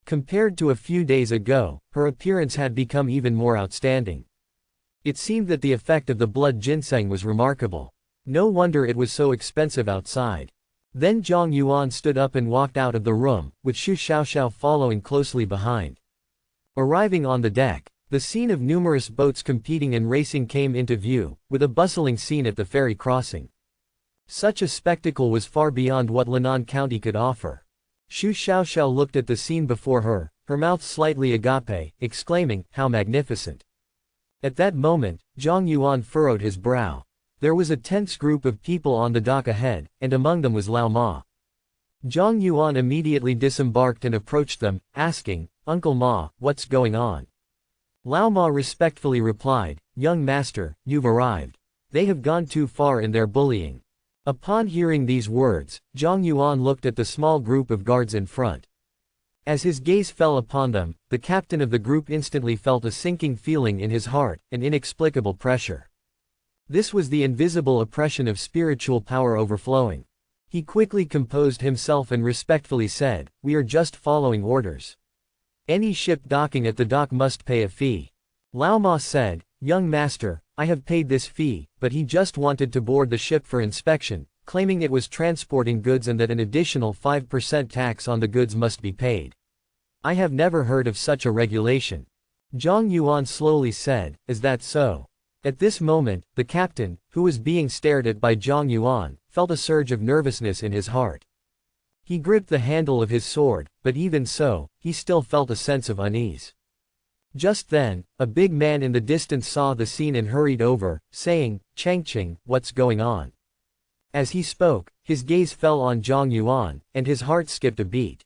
Compared to a few days ago, her appearance had become even more outstanding. It seemed that the effect of the blood ginseng was remarkable. No wonder it was so expensive outside. Then Zhang Yuan stood up and walked out of the room, with Xu Xiaoxiao following closely behind. Arriving on the deck, the scene of numerous boats competing and racing came into view, with a bustling scene at the ferry crossing. Such a spectacle was far beyond what Linan County could offer. Xu Xiaoxiao looked at the scene before her, her mouth slightly agape, exclaiming, "How magnificent!" At that moment, Zhang Yuan furrowed his brow. There was a tense group of people on the dock ahead, and among them was Lao Ma. Zhang Yuan immediately disembarked and approached them, asking, "Uncle Ma, what's going on?" Lao Ma respectfully replied, "Young master, you've arrived. They have gone too far in their bullying." Upon hearing these words, Zhang Yuan looked at the small group of guards in front. As his gaze fell upon them, the captain of the group instantly felt a sinking feeling in his heart, an inexplicable pressure. This was the invisible oppression of spiritual power overflowing. He quickly composed himself and respectfully said, "We are just following orders. Any ship docking at the dock must pay a fee." Lao Ma said, "Young master, I have paid this fee," but he just wanted to board the ship for inspection, claiming it was transporting goods and that an additional 5% tax on the goods must be paid. "I have never heard of such a regulation." Zhang Yuan slowly said, "Is that so?" At this moment, the captain, who was being stared at by Zhang Yuan, felt a surge of nervousness in his heart. He gripped the handle of his sword, but even so, he still felt a sense of unease. Just then, a big man in the distance saw the scene and hurried over, saying, "Changqing, what's going on?" As he spoke, his gaze fell on Zhang Yuan, and his heart skipped a beat.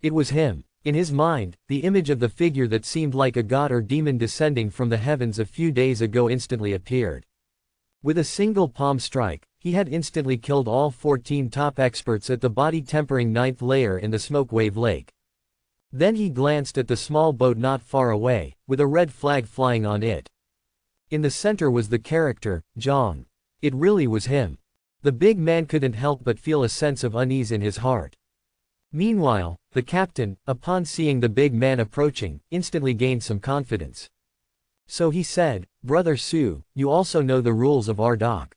It was him. In his mind, the image of the figure that seemed like a god or demon descending from the heavens a few days ago instantly appeared. With a single palm strike, he had instantly killed all 14 top experts at the body-tempering 9th layer in the Smoke Wave Lake. Then he glanced at the small boat not far away, with a red flag flying on it. In the center was the character, Zhang. It really was him. The big man couldn't help but feel a sense of unease in his heart. Meanwhile, the captain, upon seeing the big man approaching, instantly gained some confidence. So he said, "Brother Su, you also know the rules of our dock.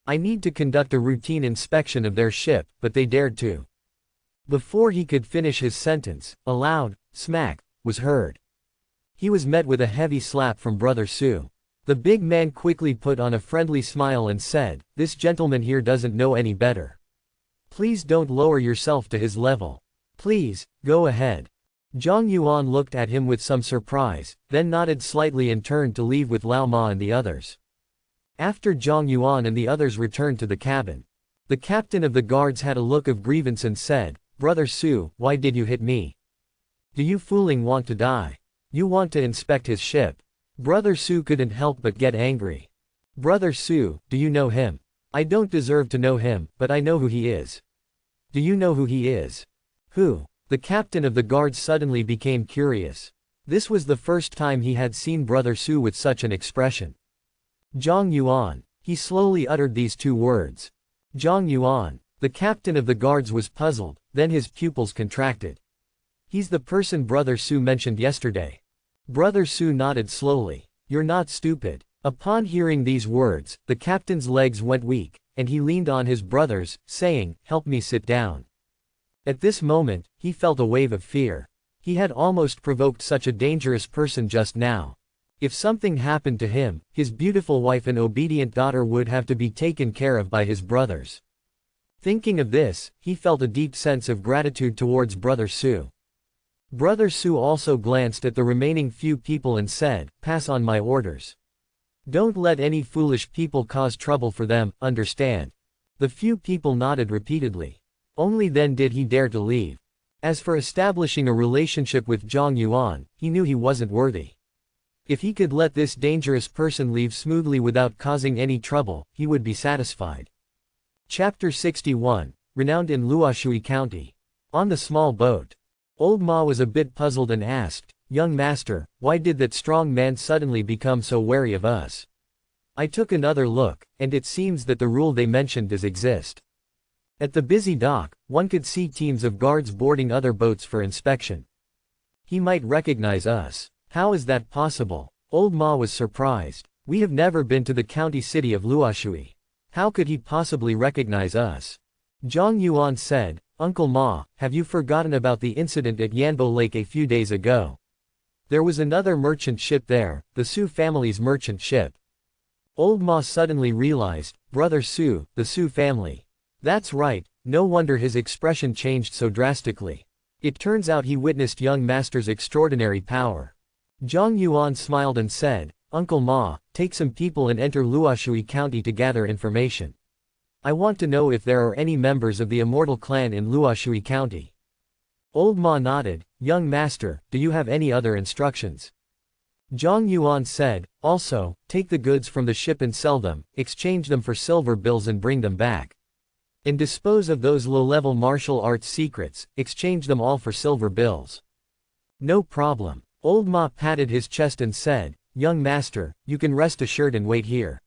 I need to conduct a routine inspection of their ship, but they dared to." Before he could finish his sentence, a loud smack was heard. He was met with a heavy slap from Brother Su. The big man quickly put on a friendly smile and said, "This gentleman here doesn't know any better. Please don't lower yourself to his level. Please, go ahead." Zhang Yuan looked at him with some surprise, then nodded slightly and turned to leave with Lao Ma and the others. After Zhang Yuan and the others returned to the cabin, the captain of the guards had a look of grievance and said, "Brother Su, why did you hit me? Do you fooling want to die? You want to inspect his ship?" Brother Su couldn't help but get angry. "Brother Su, do you know him? I don't deserve to know him, but I know who he is." "Do you know who he is?" "Who?" The captain of the guards suddenly became curious. This was the first time he had seen Brother Su with such an expression. "Zhang Yuan." He slowly uttered these two words. "Zhang Yuan." The captain of the guards was puzzled, then his pupils contracted. "He's the person Brother Su mentioned yesterday." Brother Su nodded slowly. You're not stupid. Upon hearing these words, the captain's legs went weak, and he leaned on his brothers, saying, "Help me sit down." At this moment, he felt a wave of fear. He had almost provoked such a dangerous person just now. If something happened to him, his beautiful wife and obedient daughter would have to be taken care of by his brothers. Thinking of this, he felt a deep sense of gratitude towards Brother Su. Brother Su also glanced at the remaining few people and said, "Pass on my orders. Don't let any foolish people cause trouble for them, understand?" The few people nodded repeatedly. Only then did he dare to leave. As for establishing a relationship with Zhang Yuan, he knew he wasn't worthy. If he could let this dangerous person leave smoothly without causing any trouble, he would be satisfied. Chapter 61, Renowned in Luoshui County. On the small boat. Old Ma was a bit puzzled and asked, "Young master, why did that strong man suddenly become so wary of us?" I took another look, and it seems that the rule they mentioned does exist. At the busy dock, one could see teams of guards boarding other boats for inspection. He might recognize us. How is that possible? Old Ma was surprised. We have never been to the county city of Luoshui. How could he possibly recognize us? Zhang Yuan said, "Uncle Ma, have you forgotten about the incident at Yanbo Lake a few days ago? There was another merchant ship there, the Su family's merchant ship." Old Ma suddenly realized, Brother Su, the Su family. That's right, no wonder his expression changed so drastically. It turns out he witnessed young master's extraordinary power. Zhang Yuan smiled and said, "Uncle Ma, take some people and enter Luoshui County to gather information. I want to know if there are any members of the immortal clan in Luoshui County." Old Ma nodded. "Young master, do you have any other instructions?" Zhang Yuan said, "Also, take the goods from the ship and sell them, exchange them for silver bills and bring them back. And dispose of those low-level martial arts secrets, exchange them all for silver bills." "No problem." Old Ma patted his chest and said, "Young master, you can rest assured and wait here.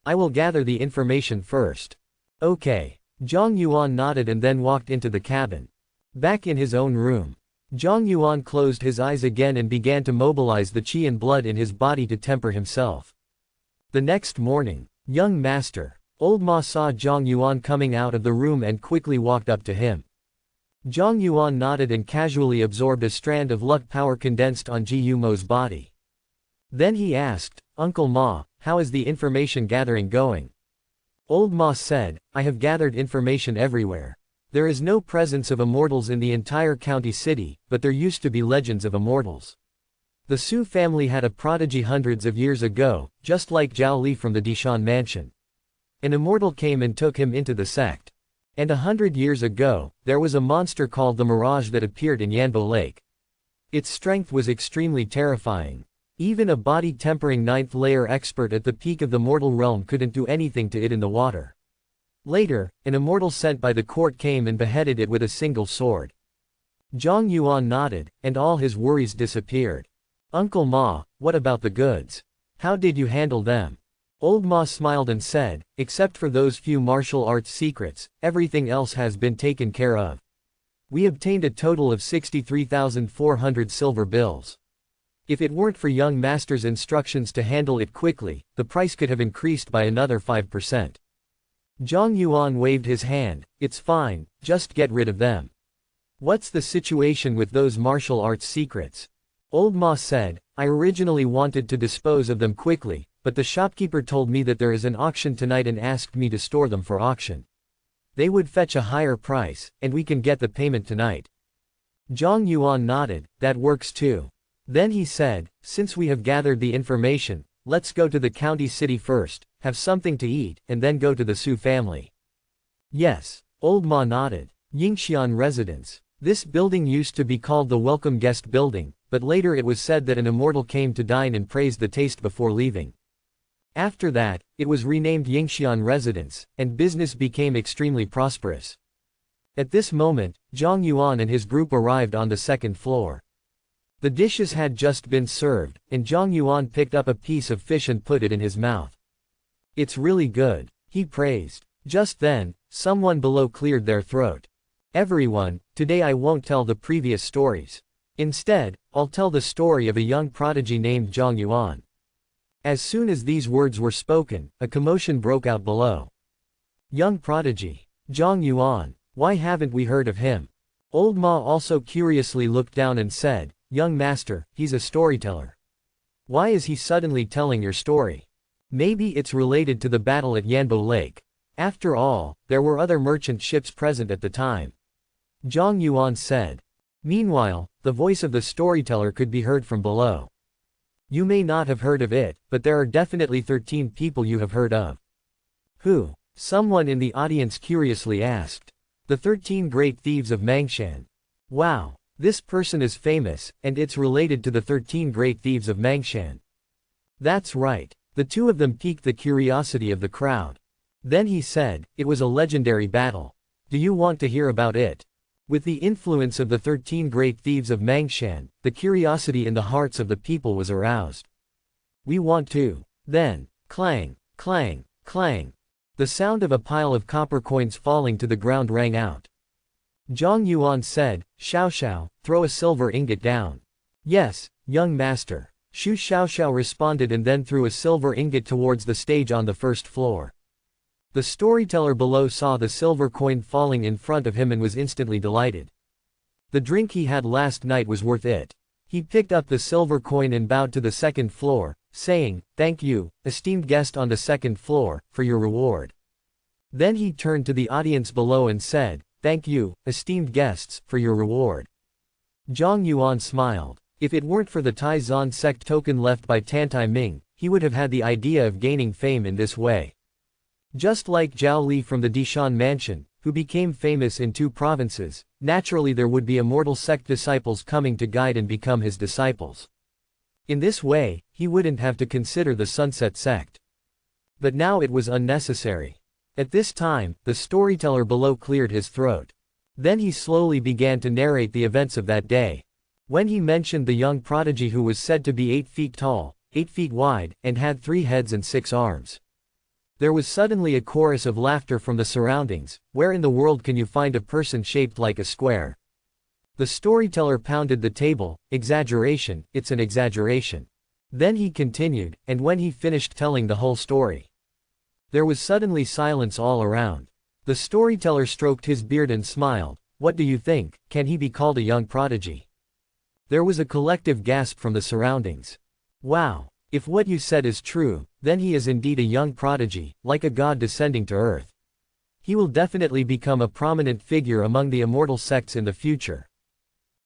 I will gather the information first." "Okay." Zhang Yuan nodded and then walked into the cabin. Back in his own room, Zhang Yuan closed his eyes again and began to mobilize the qi and blood in his body to temper himself. The next morning, "Young master." Old Ma saw Zhang Yuan coming out of the room and quickly walked up to him. Zhang Yuan nodded and casually absorbed a strand of luck power condensed on Ji Yumo's body. Then he asked, "Uncle Ma, how is the information gathering going?" Old Ma said, "I have gathered information everywhere. There is no presence of immortals in the entire county city, but there used to be legends of immortals. The Su family had a prodigy hundreds of years ago, just like Zhao Li from the Dishan mansion. An immortal came and took him into the sect. And 100 years ago, there was a monster called the Mirage that appeared in Yanbo Lake. Its strength was extremely terrifying. Even a body-tempering 9th layer expert at the peak of the mortal realm couldn't do anything to it in the water. Later, an immortal sent by the court came and beheaded it with a single sword." Zhang Yuan nodded, and all his worries disappeared. "Uncle Ma, what about the goods? How did you handle them?" Old Ma smiled and said, "Except for those few martial arts secrets, everything else has been taken care of. We obtained a total of 63,400 silver bills. If it weren't for young master's instructions to handle it quickly, the price could have increased by another 5%. Zhang Yuan waved his hand, "It's fine, just get rid of them." "What's the situation with those martial arts secrets?" Old Ma said, "I originally wanted to dispose of them quickly, but the shopkeeper told me that there is an auction tonight and asked me to store them for auction. They would fetch a higher price, and we can get the payment tonight." Zhang Yuan nodded, "That works too." Then he said, "Since we have gathered the information, let's go to the county city first, have something to eat, and then go to the Su family." "Yes." Old Ma nodded. Yingxian Residence. This building used to be called the Welcome Guest Building, but later it was said that an immortal came to dine and praised the taste before leaving. After that, it was renamed Yingxian Residence, and business became extremely prosperous. At this moment, Zhang Yuan and his group arrived on the second floor. The dishes had just been served, and Zhang Yuan picked up a piece of fish and put it in his mouth. "It's really good," he praised. Just then, someone below cleared their throat. "Everyone, today I won't tell the previous stories. Instead, I'll tell the story of a young prodigy named Zhang Yuan. As soon as these words were spoken, a commotion broke out below. Young prodigy. Zhang Yuan. Why haven't we heard of him? Old Ma also curiously looked down and said, Young master, he's a storyteller. Why is he suddenly telling your story? Maybe it's related to the battle at Yanbo Lake. After all, there were other merchant ships present at the time. Zhang Yuan said. Meanwhile, the voice of the storyteller could be heard from below. You may not have heard of it, but there are definitely 13 people you have heard of. Who? Someone in the audience curiously asked. The 13 great thieves of Mangshan. Wow, this person is famous, and it's related to the 13 great thieves of Mangshan. That's right. The two of them piqued the curiosity of the crowd. Then he said, it was a legendary battle. Do you want to hear about it? With the influence of the 13 great thieves of Mangshan, the curiosity in the hearts of the people was aroused. We want to. Then, clang, clang, clang. The sound of a pile of copper coins falling to the ground rang out. Zhang Yuan said, Xiao Xiao, throw a silver ingot down. Yes, young master. Shu Xiaoxiao responded and then threw a silver ingot towards the stage on the first floor. The storyteller below saw the silver coin falling in front of him and was instantly delighted. The drink he had last night was worth it. He picked up the silver coin and bowed to the second floor, saying, Thank you, esteemed guest on the second floor, for your reward. Then he turned to the audience below and said, Thank you, esteemed guests, for your reward. Zhang Yuan smiled. If it weren't for the Taizan sect token left by Tantai Ming, he would have had the idea of gaining fame in this way. Just like Zhao Li from the Dishan mansion, who became famous in 2 provinces, naturally there would be immortal sect disciples coming to guide and become his disciples. In this way, he wouldn't have to consider the Sunset sect. But now it was unnecessary. At this time, the storyteller below cleared his throat. Then he slowly began to narrate the events of that day. When he mentioned the young prodigy who was said to be 8 feet tall, 8 feet wide, and had 3 heads and 6 arms. There was suddenly a chorus of laughter from the surroundings. Where in the world can you find a person shaped like a square? The storyteller pounded the table. Exaggeration, it's an exaggeration. Then he continued, and when he finished telling the whole story, there was suddenly silence all around. The storyteller stroked his beard and smiled. What do you think, can he be called a young prodigy? There was a collective gasp from the surroundings. Wow, if what you said is true, then he is indeed a young prodigy, like a god descending to earth. He will definitely become a prominent figure among the immortal sects in the future.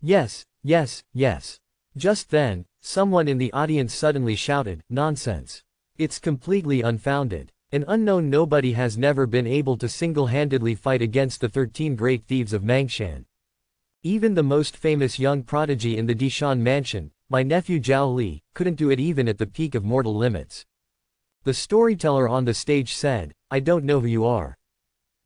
Yes, yes, yes. Just then, someone in the audience suddenly shouted, Nonsense. It's completely unfounded. An unknown nobody has never been able to single-handedly fight against the 13 great thieves of Mangshan. Even the most famous young prodigy in the Dishan mansion, my nephew Zhao Li, couldn't do it even at the peak of mortal limits. The storyteller on the stage said, I don't know who you are.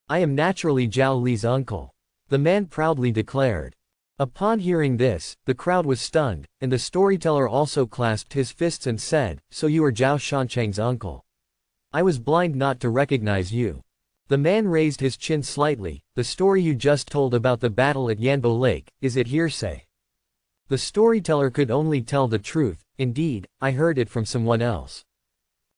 I am naturally Zhao Li's uncle. The man proudly declared. Upon hearing this, the crowd was stunned, and the storyteller also clasped his fists and said, So you are Zhao Shancheng's uncle. I was blind not to recognize you. The man raised his chin slightly. The story you just told about the battle at Yanbo Lake, is it hearsay? The storyteller could only tell the truth. Indeed, I heard it from someone else.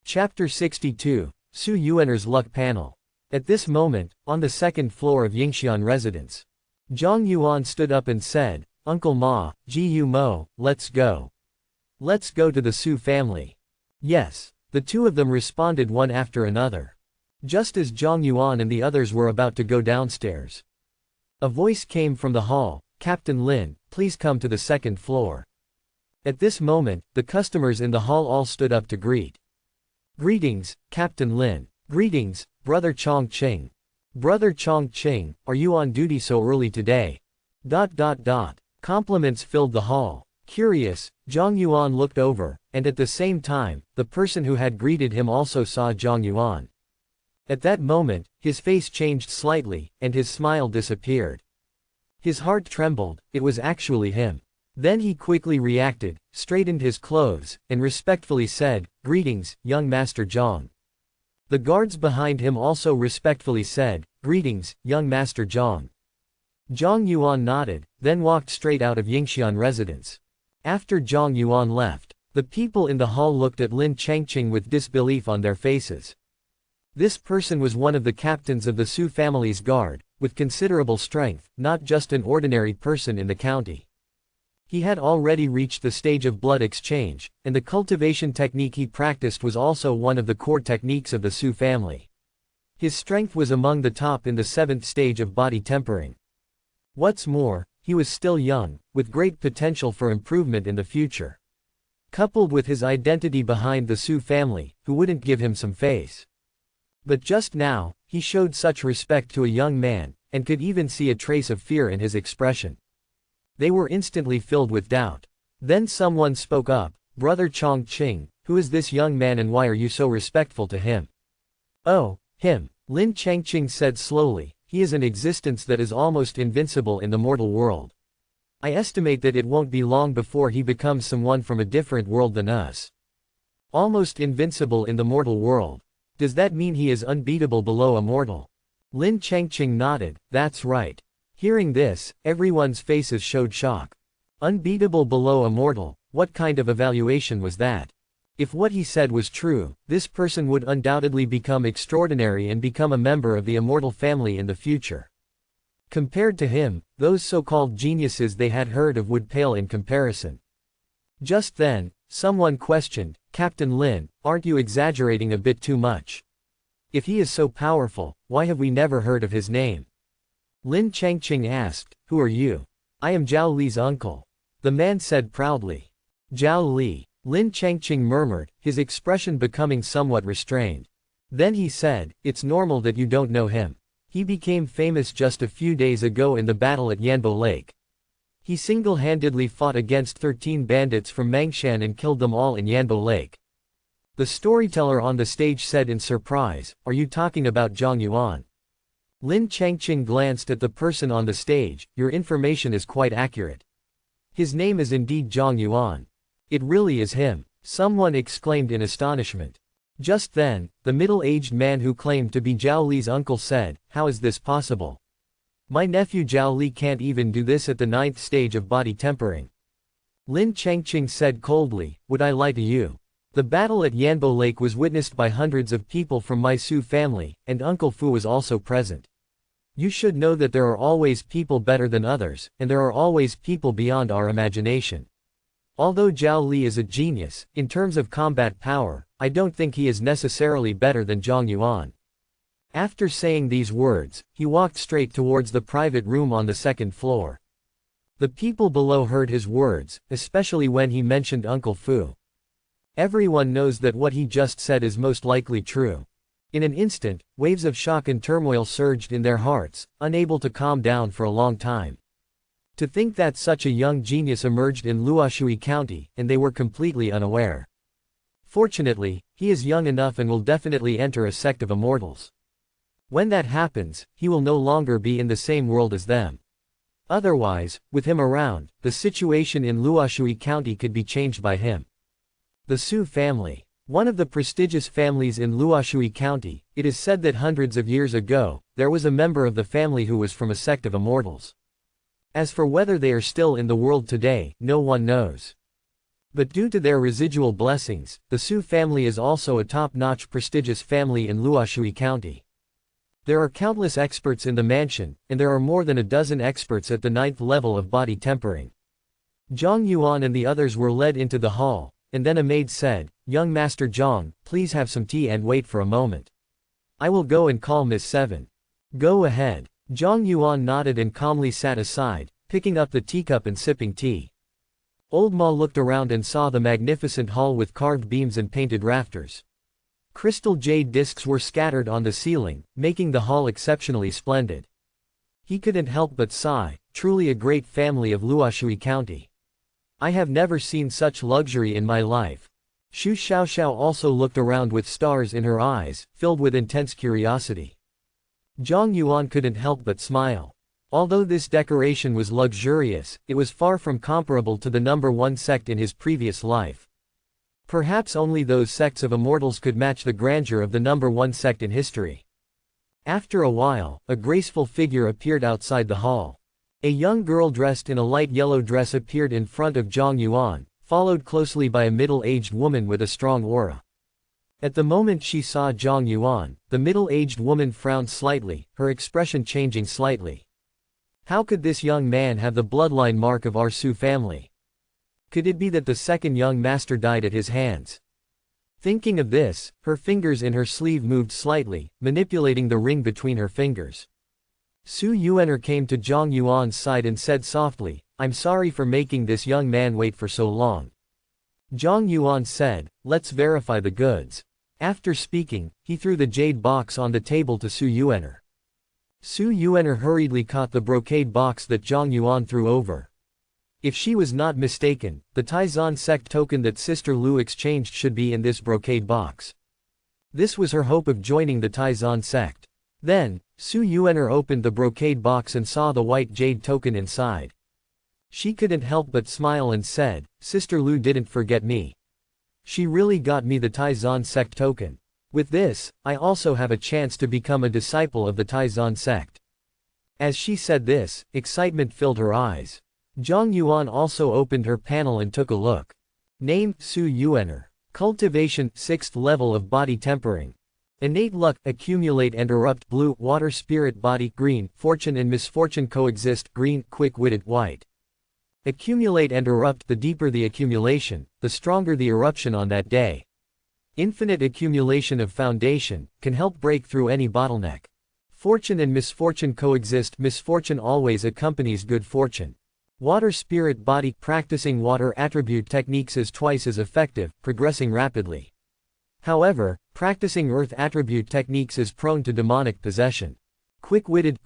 Chapter 62, Su Yuaner's Luck Panel. At this moment, on the second floor of Yingxian residence, Zhang Yuan stood up and said, Uncle Ma, Ji Yu Mo, let's go. Let's go to the Su family. Yes. The two of them responded one after another. Just as Zhang Yuan and the others were about to go downstairs, a voice came from the hall, Captain Lin, please come to the second floor. At this moment, the customers in the hall all stood up to greet. Greetings, Captain Lin. Greetings, Brother Chong Qing. Brother Chong Qing, are you on duty so early today? Compliments filled the hall. Curious, Zhang Yuan looked over, and at the same time, the person who had greeted him also saw Zhang Yuan. At that moment, his face changed slightly, and his smile disappeared. His heart trembled, it was actually him. Then he quickly reacted, straightened his clothes, and respectfully said, Greetings, young Master Zhang. The guards behind him also respectfully said, Greetings, young Master Zhang. Zhang Yuan nodded, then walked straight out of Yingxian residence. After Zhang Yuan left, the people in the hall looked at Lin Changqing with disbelief on their faces. This person was one of the captains of the Su family's guard, with considerable strength, not just an ordinary person in the county. He had already reached the stage of blood exchange, and the cultivation technique he practiced was also one of the core techniques of the Su family. His strength was among the top in the 7th stage of body tempering. What's more, he was still young, with great potential for improvement in the future. Coupled with his identity behind the Su family, who wouldn't give him some face. But just now, he showed such respect to a young man, and could even see a trace of fear in his expression. They were instantly filled with doubt. Then someone spoke up, "Brother Chongqing, who is this young man and why are you so respectful to him?" "Oh, him," Lin Changqing said slowly, "he is an existence that is almost invincible in the mortal world. I estimate that it won't be long before he becomes someone from a different world than us." Almost invincible in the mortal world. Does that mean he is unbeatable below a mortal? Lin Changqing nodded, "That's right." Hearing this, everyone's faces showed shock. Unbeatable below a mortal, what kind of evaluation was that? If what he said was true, this person would undoubtedly become extraordinary and become a member of the immortal family in the future. Compared to him, those so-called geniuses they had heard of would pale in comparison. Just then, someone questioned, "Captain Lin, aren't you exaggerating a bit too much? If he is so powerful, why have we never heard of his name?" Lin Changqing asked, "Who are you?" "I am Zhao Li's uncle," the man said proudly. "Zhao Li," Lin Changqing murmured, his expression becoming somewhat restrained. Then he said, "It's normal that you don't know him. He became famous just a few days ago in the battle at Yanbo Lake. He single-handedly fought against 13 bandits from Mangshan and killed them all in Yanbo Lake." The storyteller on the stage said in surprise, "Are you talking about Zhang Yuan?" Lin Changqing glanced at the person on the stage, "Your information is quite accurate. His name is indeed Zhang Yuan. It really is him," someone exclaimed in astonishment. Just then, the middle-aged man who claimed to be Zhao Li's uncle said, "How is this possible? My nephew Zhao Li can't even do this at the 9th stage of body tempering." Lin Changqing said coldly, "Would I lie to you? The battle at Yanbo Lake was witnessed by hundreds of people from my Su family, and Uncle Fu was also present. You should know that there are always people better than others, and there are always people beyond our imagination. Although Zhao Li is a genius, in terms of combat power, I don't think he is necessarily better than Zhang Yuan." After saying these words, he walked straight towards the private room on the 2nd floor. The people below heard his words, especially when he mentioned Uncle Fu. Everyone knows that what he just said is most likely true. In an instant, waves of shock and turmoil surged in their hearts, unable to calm down for a long time. To think that such a young genius emerged in Luoshui County, and they were completely unaware. Fortunately, he is young enough and will definitely enter a sect of immortals. When that happens, he will no longer be in the same world as them. Otherwise, with him around, the situation in Luoshui County could be changed by him. The Su family. One of the prestigious families in Luoshui County, it is said that hundreds of years ago, there was a member of the family who was from a sect of immortals. As for whether they are still in the world today, no one knows. But due to their residual blessings, the Su family is also a top-notch prestigious family in Luoshui County. There are countless experts in the mansion, and there are more than a dozen experts at the 9th level of body tempering. Zhang Yuan and the others were led into the hall, and then a maid said, "Young Master Zhang, please have some tea and wait for a moment. I will go and call Miss Seven." "Go ahead." Zhang Yuan nodded and calmly sat aside, picking up the teacup and sipping tea. Old Ma looked around and saw the magnificent hall with carved beams and painted rafters. Crystal jade discs were scattered on the ceiling, making the hall exceptionally splendid. He couldn't help but sigh, truly a great family of Luoshui County. I have never seen such luxury in my life. Xu Xiaoxiao also looked around with stars in her eyes, filled with intense curiosity. Zhang Yuan couldn't help but smile. Although this decoration was luxurious, it was far from comparable to the number 1 sect in his previous life. Perhaps only those sects of immortals could match the grandeur of the number 1 sect in history. After a while, a graceful figure appeared outside the hall. A young girl dressed in a light yellow dress appeared in front of Zhang Yuan, followed closely by a middle-aged woman with a strong aura. At the moment she saw Zhang Yuan, the middle-aged woman frowned slightly, her expression changing slightly. How could this young man have the bloodline mark of our Su family? Could it be that the second young master died at his hands? Thinking of this, her fingers in her sleeve moved slightly, manipulating the ring between her fingers. Su Yuaner came to Zhang Yuan's side and said softly, "I'm sorry for making this young man wait for so long." Zhang Yuan said, "Let's verify the goods." After speaking, he threw the jade box on the table to Su Yuaner. Su Yuaner hurriedly caught the brocade box that Zhang Yuan threw over. If she was not mistaken, the Taizan sect token that Sister Lu exchanged should be in this brocade box. This was her hope of joining the Taizan sect. Then, Su Yuaner opened the brocade box and saw the white jade token inside. She couldn't help but smile and said, "Sister Lu didn't forget me. She really got me the Taizan sect token. With this, I also have a chance to become a disciple of the Taizan sect." As she said this, excitement filled her eyes. Zhang Yuan also opened her panel and took a look. Name, Su Yuaner. Cultivation, 6th level of body tempering. Innate luck, accumulate and erupt blue, water spirit body, green, fortune and misfortune coexist, green, quick-witted, white. Accumulate and erupt, the deeper the accumulation, the stronger the eruption on that day. Infinite accumulation of foundation, can help break through any bottleneck. Fortune and misfortune coexist, misfortune always accompanies good fortune. Water spirit body, practicing water attribute techniques is twice as effective, progressing rapidly. However, practicing earth attribute techniques is prone to demonic possession. Quick-witted,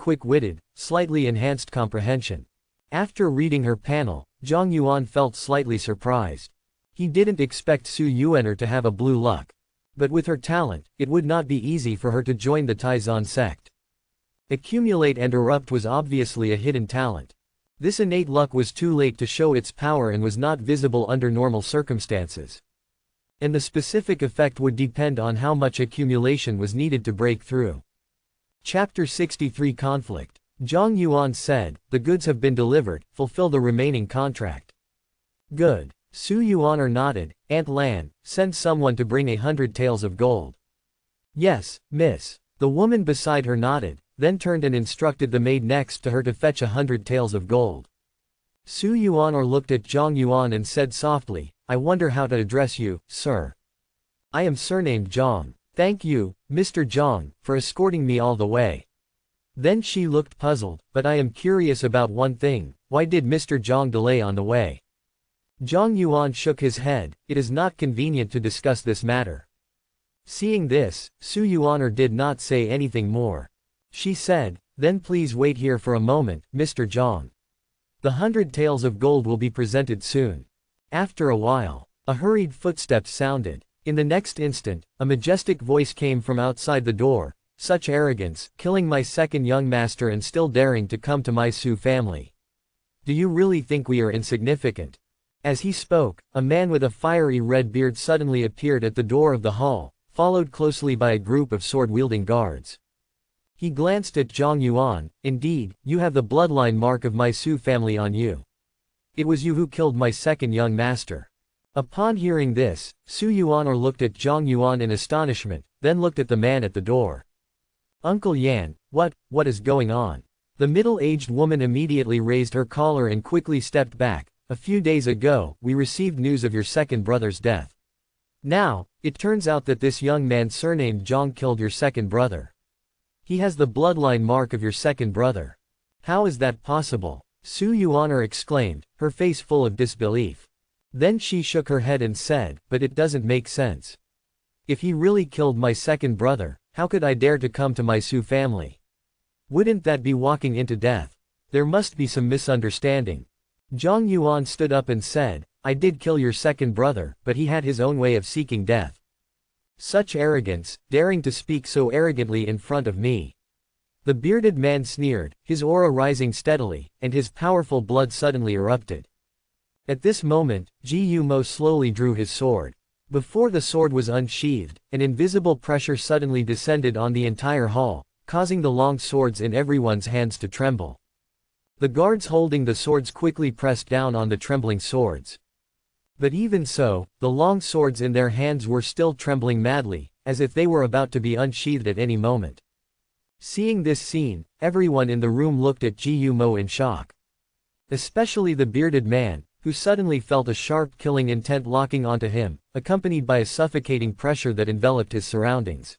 slightly enhanced comprehension. After reading her panel, Zhang Yuan felt slightly surprised. He didn't expect Su Yuaner to have a blue luck. But with her talent, it would not be easy for her to join the Taizan sect. Accumulate and erupt was obviously a hidden talent. This innate luck was too late to show its power and was not visible under normal circumstances. And the specific effect would depend on how much accumulation was needed to break through. Chapter 63 Conflict. Zhang Yuan said, "The goods have been delivered, fulfill the remaining contract." Good. Su Yuaner nodded. "Aunt Lan, send someone to bring 100 taels of gold." "Yes, miss." The woman beside her nodded, then turned and instructed the maid next to her to fetch 100 taels of gold. Su Yuaner looked at Zhang Yuan and said softly, "I wonder how to address you, sir." "I am surnamed Zhang. Thank you, Mr. Zhang, for escorting me all the way." Then she looked puzzled, "But I am curious about one thing, why did Mr. Zhang delay on the way?" Zhang Yuan shook his head, "It is not convenient to discuss this matter." Seeing this, Su Yuaner did not say anything more. She said, "Then please wait here for a moment, Mr. Zhang. The 100 taels of gold will be presented soon." After a while, a hurried footstep sounded. In the next instant, a majestic voice came from outside the door. "Such arrogance, killing my second young master and still daring to come to my Su family. Do you really think we are insignificant?" As he spoke, a man with a fiery red beard suddenly appeared at the door of the hall, followed closely by a group of sword-wielding guards. He glanced at Zhang Yuan. "Indeed, you have the bloodline mark of my Su family on you. It was you who killed my second young master." Upon hearing this, Su Yuaner looked at Zhang Yuan in astonishment, then looked at the man at the door. "Uncle Yan, what is going on?" The middle-aged woman immediately raised her collar and quickly stepped back. "A few days ago, we received news of your second brother's death. Now, it turns out that this young man surnamed Zhang killed your second brother. He has the bloodline mark of your second brother. How is that possible?" Su Yuaner exclaimed, her face full of disbelief. Then she shook her head and said, "But it doesn't make sense. If he really killed my second brother, how could I dare to come to my Su family? Wouldn't that be walking into death? There must be some misunderstanding." Zhang Yuan stood up and said, "I did kill your second brother, but he had his own way of seeking death. Such arrogance, daring to speak so arrogantly in front of me." The bearded man sneered, his aura rising steadily, and his powerful blood suddenly erupted. At this moment, Ji Mo slowly drew his sword. Before the sword was unsheathed, an invisible pressure suddenly descended on the entire hall, causing the long swords in everyone's hands to tremble. The guards holding the swords quickly pressed down on the trembling swords. But even so, the long swords in their hands were still trembling madly, as if they were about to be unsheathed at any moment. Seeing this scene, everyone in the room looked at Ji Mo in shock. Especially the bearded man, who suddenly felt a sharp killing intent locking onto him, accompanied by a suffocating pressure that enveloped his surroundings.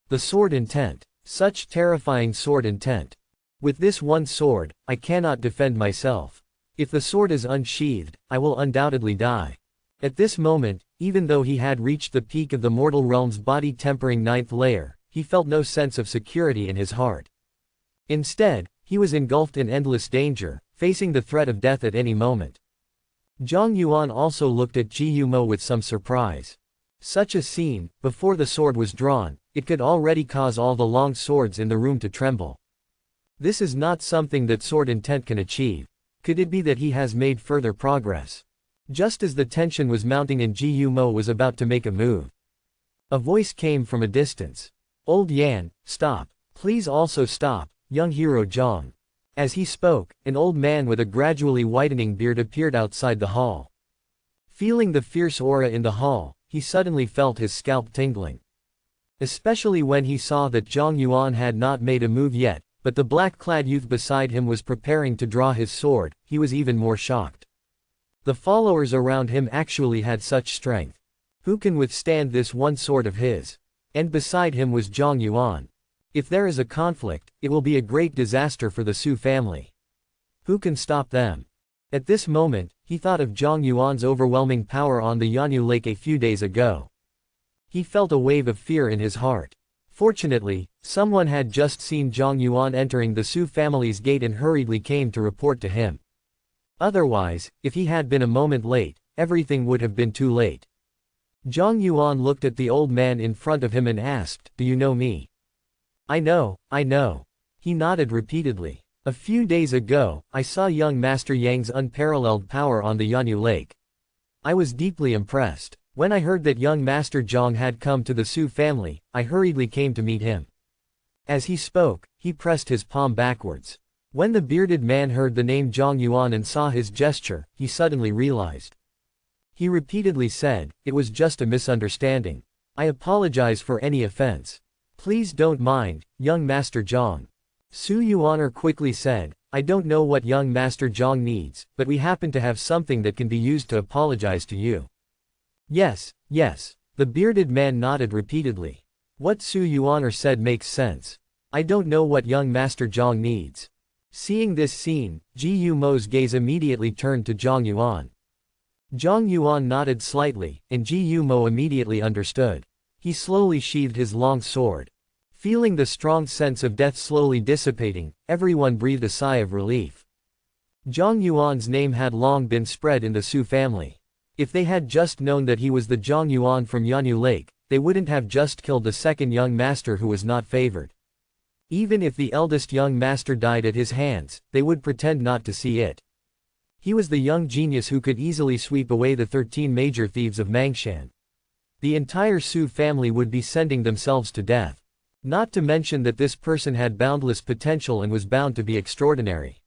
The sword intent. Such terrifying sword intent. With this one sword, I cannot defend myself. If the sword is unsheathed, I will undoubtedly die. At this moment, even though he had reached the peak of the mortal realm's body-tempering ninth layer, he felt no sense of security in his heart. Instead, he was engulfed in endless danger, facing the threat of death at any moment. Zhang Yuan also looked at Ji Mo with some surprise. Such a scene, before the sword was drawn, it could already cause all the long swords in the room to tremble. This is not something that sword intent can achieve. Could it be that he has made further progress? Just as the tension was mounting and Ji Mo was about to make a move, a voice came from a distance. Old Yan, stop. Please also stop, young hero Zhang. As he spoke, an old man with a gradually widening beard appeared outside the hall. Feeling the fierce aura in the hall, he suddenly felt his scalp tingling. Especially when he saw that Zhang Yuan had not made a move yet, but the black-clad youth beside him was preparing to draw his sword, he was even more shocked. The followers around him actually had such strength. Who can withstand this one sword of his? And beside him was Zhang Yuan. If there is a conflict, it will be a great disaster for the Su family. Who can stop them? At this moment, he thought of Zhang Yuan's overwhelming power on the Yanyu Lake a few days ago. He felt a wave of fear in his heart. Fortunately, someone had just seen Zhang Yuan entering the Su family's gate and hurriedly came to report to him. Otherwise, if he had been a moment late, everything would have been too late. Zhang Yuan looked at the old man in front of him and asked, "Do you know me?" I know. He nodded repeatedly. A few days ago, I saw young Master Yang's unparalleled power on the Yanyu Lake. I was deeply impressed. When I heard that young Master Zhang had come to the Su family, I hurriedly came to meet him. As he spoke, he pressed his palm backwards. When the bearded man heard the name Zhang Yuan and saw his gesture, he suddenly realized. He repeatedly said, "It was just a misunderstanding. I apologize for any offense. Please don't mind, young Master Zhang." Su Yuaner quickly said, "I don't know what young Master Zhang needs, but we happen to have something that can be used to apologize to you." Yes. The bearded man nodded repeatedly. What Su Yuaner said makes sense. I don't know what young Master Zhang needs. Seeing this scene, Ji Mo's gaze immediately turned to Zhang Yuan. Zhang Yuan nodded slightly, and Ji Mo immediately understood. He slowly sheathed his long sword. Feeling the strong sense of death slowly dissipating, everyone breathed a sigh of relief. Zhang Yuan's name had long been spread in the Su family. If they had just known that he was the Zhang Yuan from Yanyu Lake, they wouldn't have just killed the second young master who was not favored. Even if the eldest young master died at his hands, they would pretend not to see it. He was the young genius who could easily sweep away the 13 major thieves of Mangshan. The entire Su family would be sending themselves to death. Not to mention that this person had boundless potential and was bound to be extraordinary.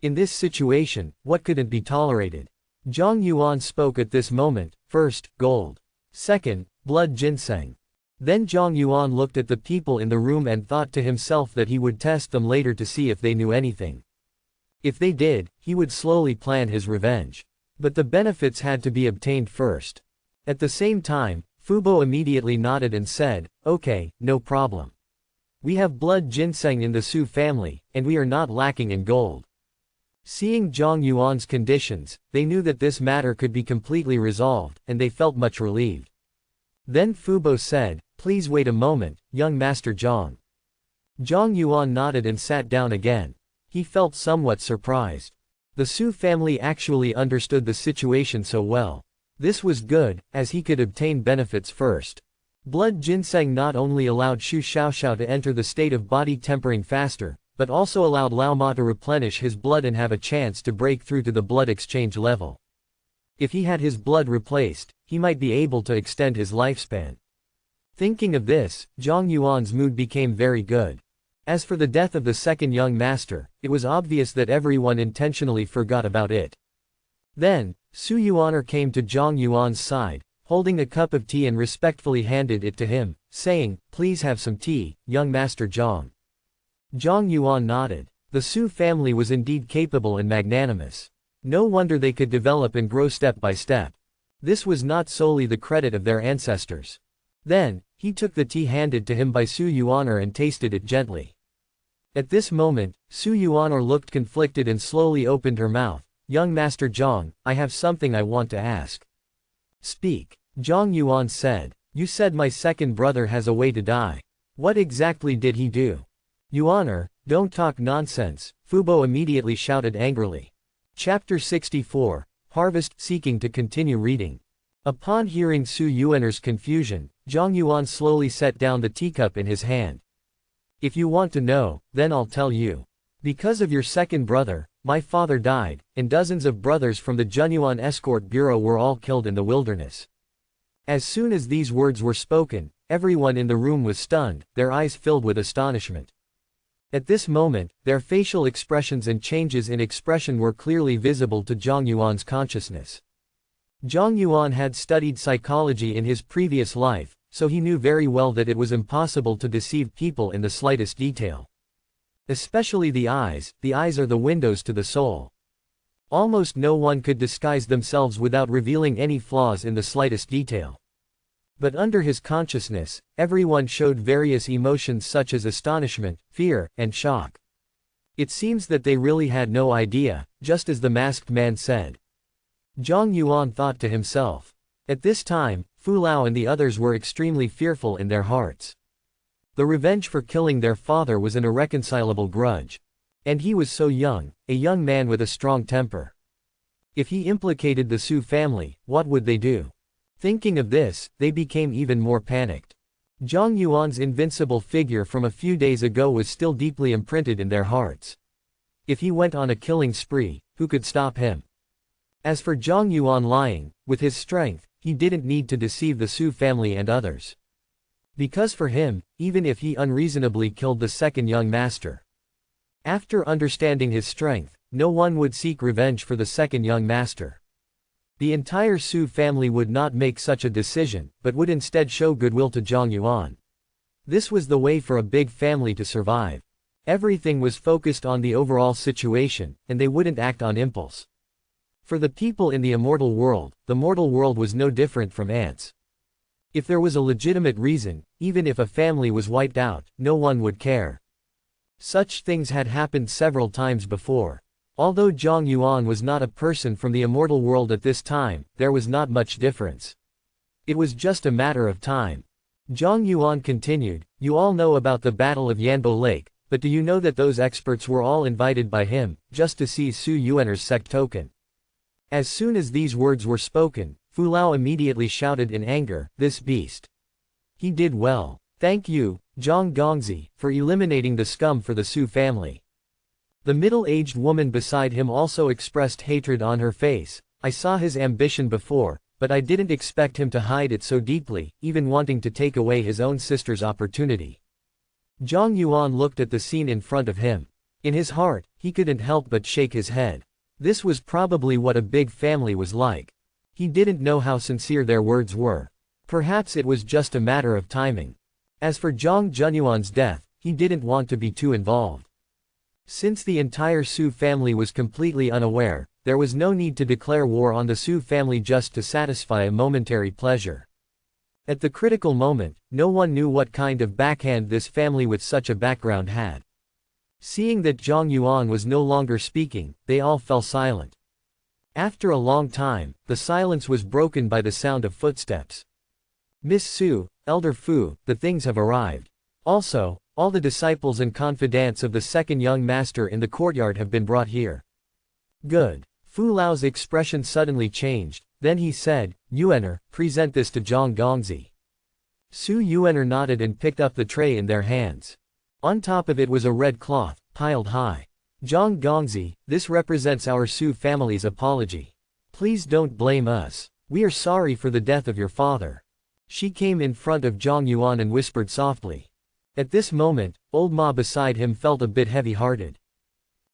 In this situation, what couldn't be tolerated? Zhang Yuan spoke at this moment. First, gold. Second, blood ginseng. Then Zhang Yuan looked at the people in the room and thought to himself that he would test them later to see if they knew anything. If they did, he would slowly plan his revenge. But the benefits had to be obtained first. At the same time, Fubo immediately nodded and said, "Okay, no problem. We have blood ginseng in the Su family, and we are not lacking in gold." Seeing Zhang Yuan's conditions, they knew that this matter could be completely resolved, and they felt much relieved. Then Fubo said, "Please wait a moment, young Master Zhang." Zhang Yuan nodded and sat down again. He felt somewhat surprised. The Su family actually understood the situation so well. This was good, as he could obtain benefits first. Blood ginseng not only allowed Shu Xiaoxiao to enter the state of body tempering faster, but also allowed Lao Ma to replenish his blood and have a chance to break through to the blood exchange level. If he had his blood replaced, he might be able to extend his lifespan. Thinking of this, Zhang Yuan's mood became very good. As for the death of the second young master, it was obvious that everyone intentionally forgot about it. Then, Su Yuan'er came to Zhang Yuan's side, holding a cup of tea and respectfully handed it to him, saying, "Please have some tea, young Master Zhang." Zhang Yuan nodded. The Su family was indeed capable and magnanimous. No wonder they could develop and grow step by step. This was not solely the credit of their ancestors. Then, he took the tea handed to him by Su Yuan'er and tasted it gently. At this moment, Su Yuan'er looked conflicted and slowly opened her mouth. "Young Master Zhang, I have something I want to ask." "Speak," Zhang Yuan said. "You said my second brother has a way to die. What exactly did he do?" "Yuan'er, don't talk nonsense," Fubo immediately shouted angrily. Chapter 64, Harvest. Seeking to continue reading. Upon hearing Su Yuan'er's confusion, Zhang Yuan slowly set down the teacup in his hand. "If you want to know, then I'll tell you. Because of your second brother, my father died, and dozens of brothers from the Junyuan Escort Bureau were all killed in the wilderness." As soon as these words were spoken, everyone in the room was stunned, their eyes filled with astonishment. At this moment, their facial expressions and changes in expression were clearly visible to Zhang Yuan's consciousness. Zhang Yuan had studied psychology in his previous life, so he knew very well that it was impossible to deceive people in the slightest detail. Especially the eyes are the windows to the soul. Almost no one could disguise themselves without revealing any flaws in the slightest detail. But under his consciousness, everyone showed various emotions such as astonishment, fear, and shock. It seems that they really had no idea, just as the masked man said. Zhang Yuan thought to himself. At this time, Fu Lao and the others were extremely fearful in their hearts. The revenge for killing their father was an irreconcilable grudge. And he was so young, a young man with a strong temper. If he implicated the Su family, what would they do? Thinking of this, they became even more panicked. Zhang Yuan's invincible figure from a few days ago was still deeply imprinted in their hearts. If he went on a killing spree, who could stop him? As for Zhang Yuan lying, with his strength, he didn't need to deceive the Su family and others. Because for him, even if he unreasonably killed the second young master. After understanding his strength, no one would seek revenge for the second young master. The entire Su family would not make such a decision, but would instead show goodwill to Zhang Yuan. This was the way for a big family to survive. Everything was focused on the overall situation, and they wouldn't act on impulse. For the people in the immortal world, the mortal world was no different from ants. If there was a legitimate reason, even if a family was wiped out, no one would care. Such things had happened several times before. Although Zhang Yuan was not a person from the immortal world at this time, there was not much difference. It was just a matter of time. Zhang Yuan continued, "You all know about the Battle of Yanbo Lake, but do you know that those experts were all invited by him, just to see Su Yuan'er's sect token?" As soon as these words were spoken, Fu Lao immediately shouted in anger, "This beast! He did well. Thank you, Zhang Gongzi, for eliminating the scum for the Su family." The middle-aged woman beside him also expressed hatred on her face. "I saw his ambition before, but I didn't expect him to hide it so deeply, even wanting to take away his own sister's opportunity." Zhang Yuan looked at the scene in front of him. In his heart, he couldn't help but shake his head. This was probably what a big family was like. He didn't know how sincere their words were. Perhaps it was just a matter of timing. As for Zhang Junyuan's death, he didn't want to be too involved. Since the entire Su family was completely unaware, there was no need to declare war on the Su family just to satisfy a momentary pleasure. At the critical moment, no one knew what kind of backhand this family with such a background had. Seeing that Zhang Yuan was no longer speaking, they all fell silent. After a long time, the silence was broken by the sound of footsteps. "Miss Su, Elder Fu, the things have arrived. Also, all the disciples and confidants of the second young master in the courtyard have been brought here." "Good." Fu Lao's expression suddenly changed, then he said, "Yuan'er, present this to Zhang Gongzi." Su Yuan'er nodded and picked up the tray in their hands. On top of it was a red cloth, piled high. "Zhang Gongzi, this represents our Su family's apology. Please don't blame us. We are sorry for the death of your father." She came in front of Zhang Yuan and whispered softly. At this moment, old Ma beside him felt a bit heavy-hearted.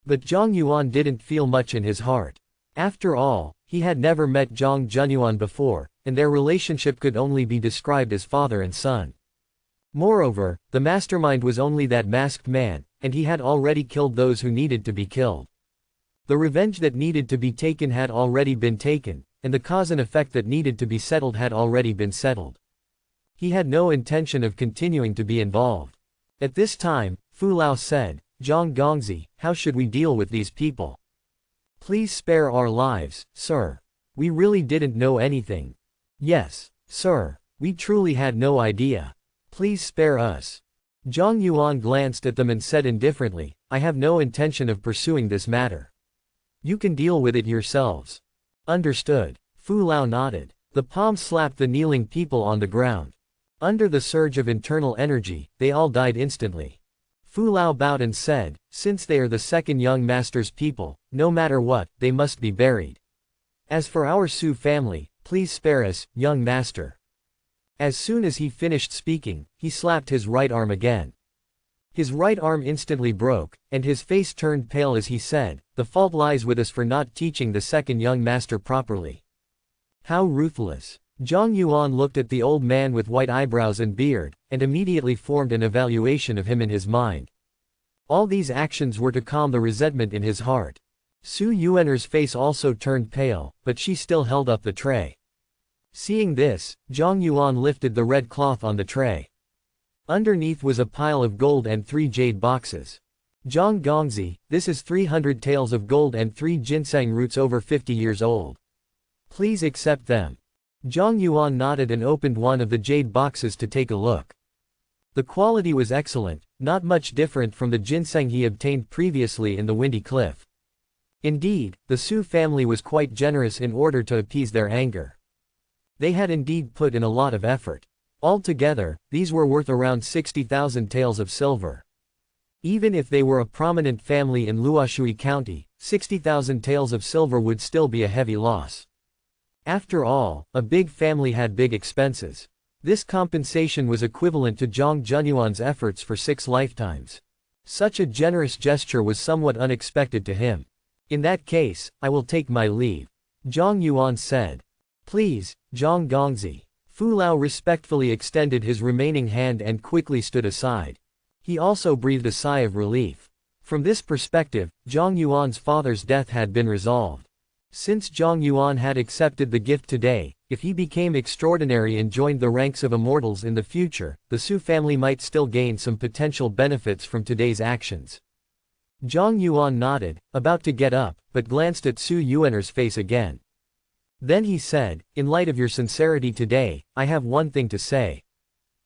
But Zhang Yuan didn't feel much in his heart. After all, he had never met Zhang Junyuan before, and their relationship could only be described as father and son. Moreover, the mastermind was only that masked man, and he had already killed those who needed to be killed. The revenge that needed to be taken had already been taken, and the cause and effect that needed to be settled had already been settled. He had no intention of continuing to be involved. At this time, Fu Lao said, "Zhang Gongzi, how should we deal with these people? Please spare our lives, sir. We really didn't know anything." "Yes, sir. We truly had no idea. Please spare us." Zhang Yuan glanced at them and said indifferently, "I have no intention of pursuing this matter. You can deal with it yourselves." "Understood." Fu Lao nodded. The palm slapped the kneeling people on the ground. Under the surge of internal energy, they all died instantly. Fu Lao bowed and said, "Since they are the second young master's people, no matter what, they must be buried. As for our Su family, please spare us, young master." As soon as he finished speaking, he slapped his right arm again. His right arm instantly broke, and his face turned pale as he said, "The fault lies with us for not teaching the second young master properly." How ruthless. Zhang Yuan looked at the old man with white eyebrows and beard, and immediately formed an evaluation of him in his mind. All these actions were to calm the resentment in his heart. Su Yuaner's face also turned pale, but she still held up the tray. Seeing this, Zhang Yuan lifted the red cloth on the tray. Underneath was a pile of gold and 3 jade boxes. "Zhang Gongzi, this is 300 taels of gold and 3 ginseng roots over 50 years old. Please accept them." Zhang Yuan nodded and opened one of the jade boxes to take a look. The quality was excellent, not much different from the ginseng he obtained previously in the Windy Cliff. Indeed, the Su family was quite generous in order to appease their anger. They had indeed put in a lot of effort. Altogether, these were worth around 60,000 taels of silver. Even if they were a prominent family in Luoshui County, 60,000 taels of silver would still be a heavy loss. After all, a big family had big expenses. This compensation was equivalent to Zhang Junyuan's efforts for 6 lifetimes. Such a generous gesture was somewhat unexpected to him. "In that case, I will take my leave," Zhang Yuan said. "Please, Zhang Gongzi." Fu Lao respectfully extended his remaining hand and quickly stood aside. He also breathed a sigh of relief. From this perspective, Zhang Yuan's father's death had been resolved. Since Zhang Yuan had accepted the gift today, if he became extraordinary and joined the ranks of immortals in the future, the Su family might still gain some potential benefits from today's actions. Zhang Yuan nodded, about to get up, but glanced at Su Yuaner's face again. Then he said, "In light of your sincerity today, I have one thing to say.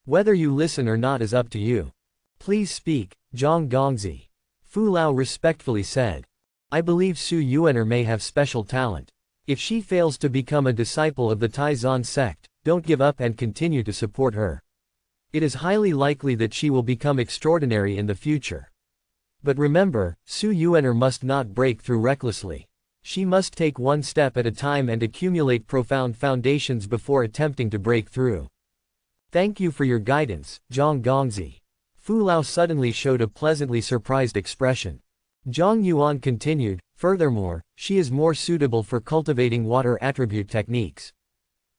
Whether you listen or not is up to you. Please speak, Zhang Gongzi." Fu Lao respectfully said. "I believe Su Yuaner may have special talent. If she fails to become a disciple of the Taizan sect, don't give up and continue to support her. It is highly likely that she will become extraordinary in the future. But remember, Su Yuaner must not break through recklessly. She must take one step at a time and accumulate profound foundations before attempting to break through. Thank you for your guidance, Zhang Gongzi." Fu Lao suddenly showed a pleasantly surprised expression. Zhang Yuan continued, "Furthermore, she is more suitable for cultivating water attribute techniques.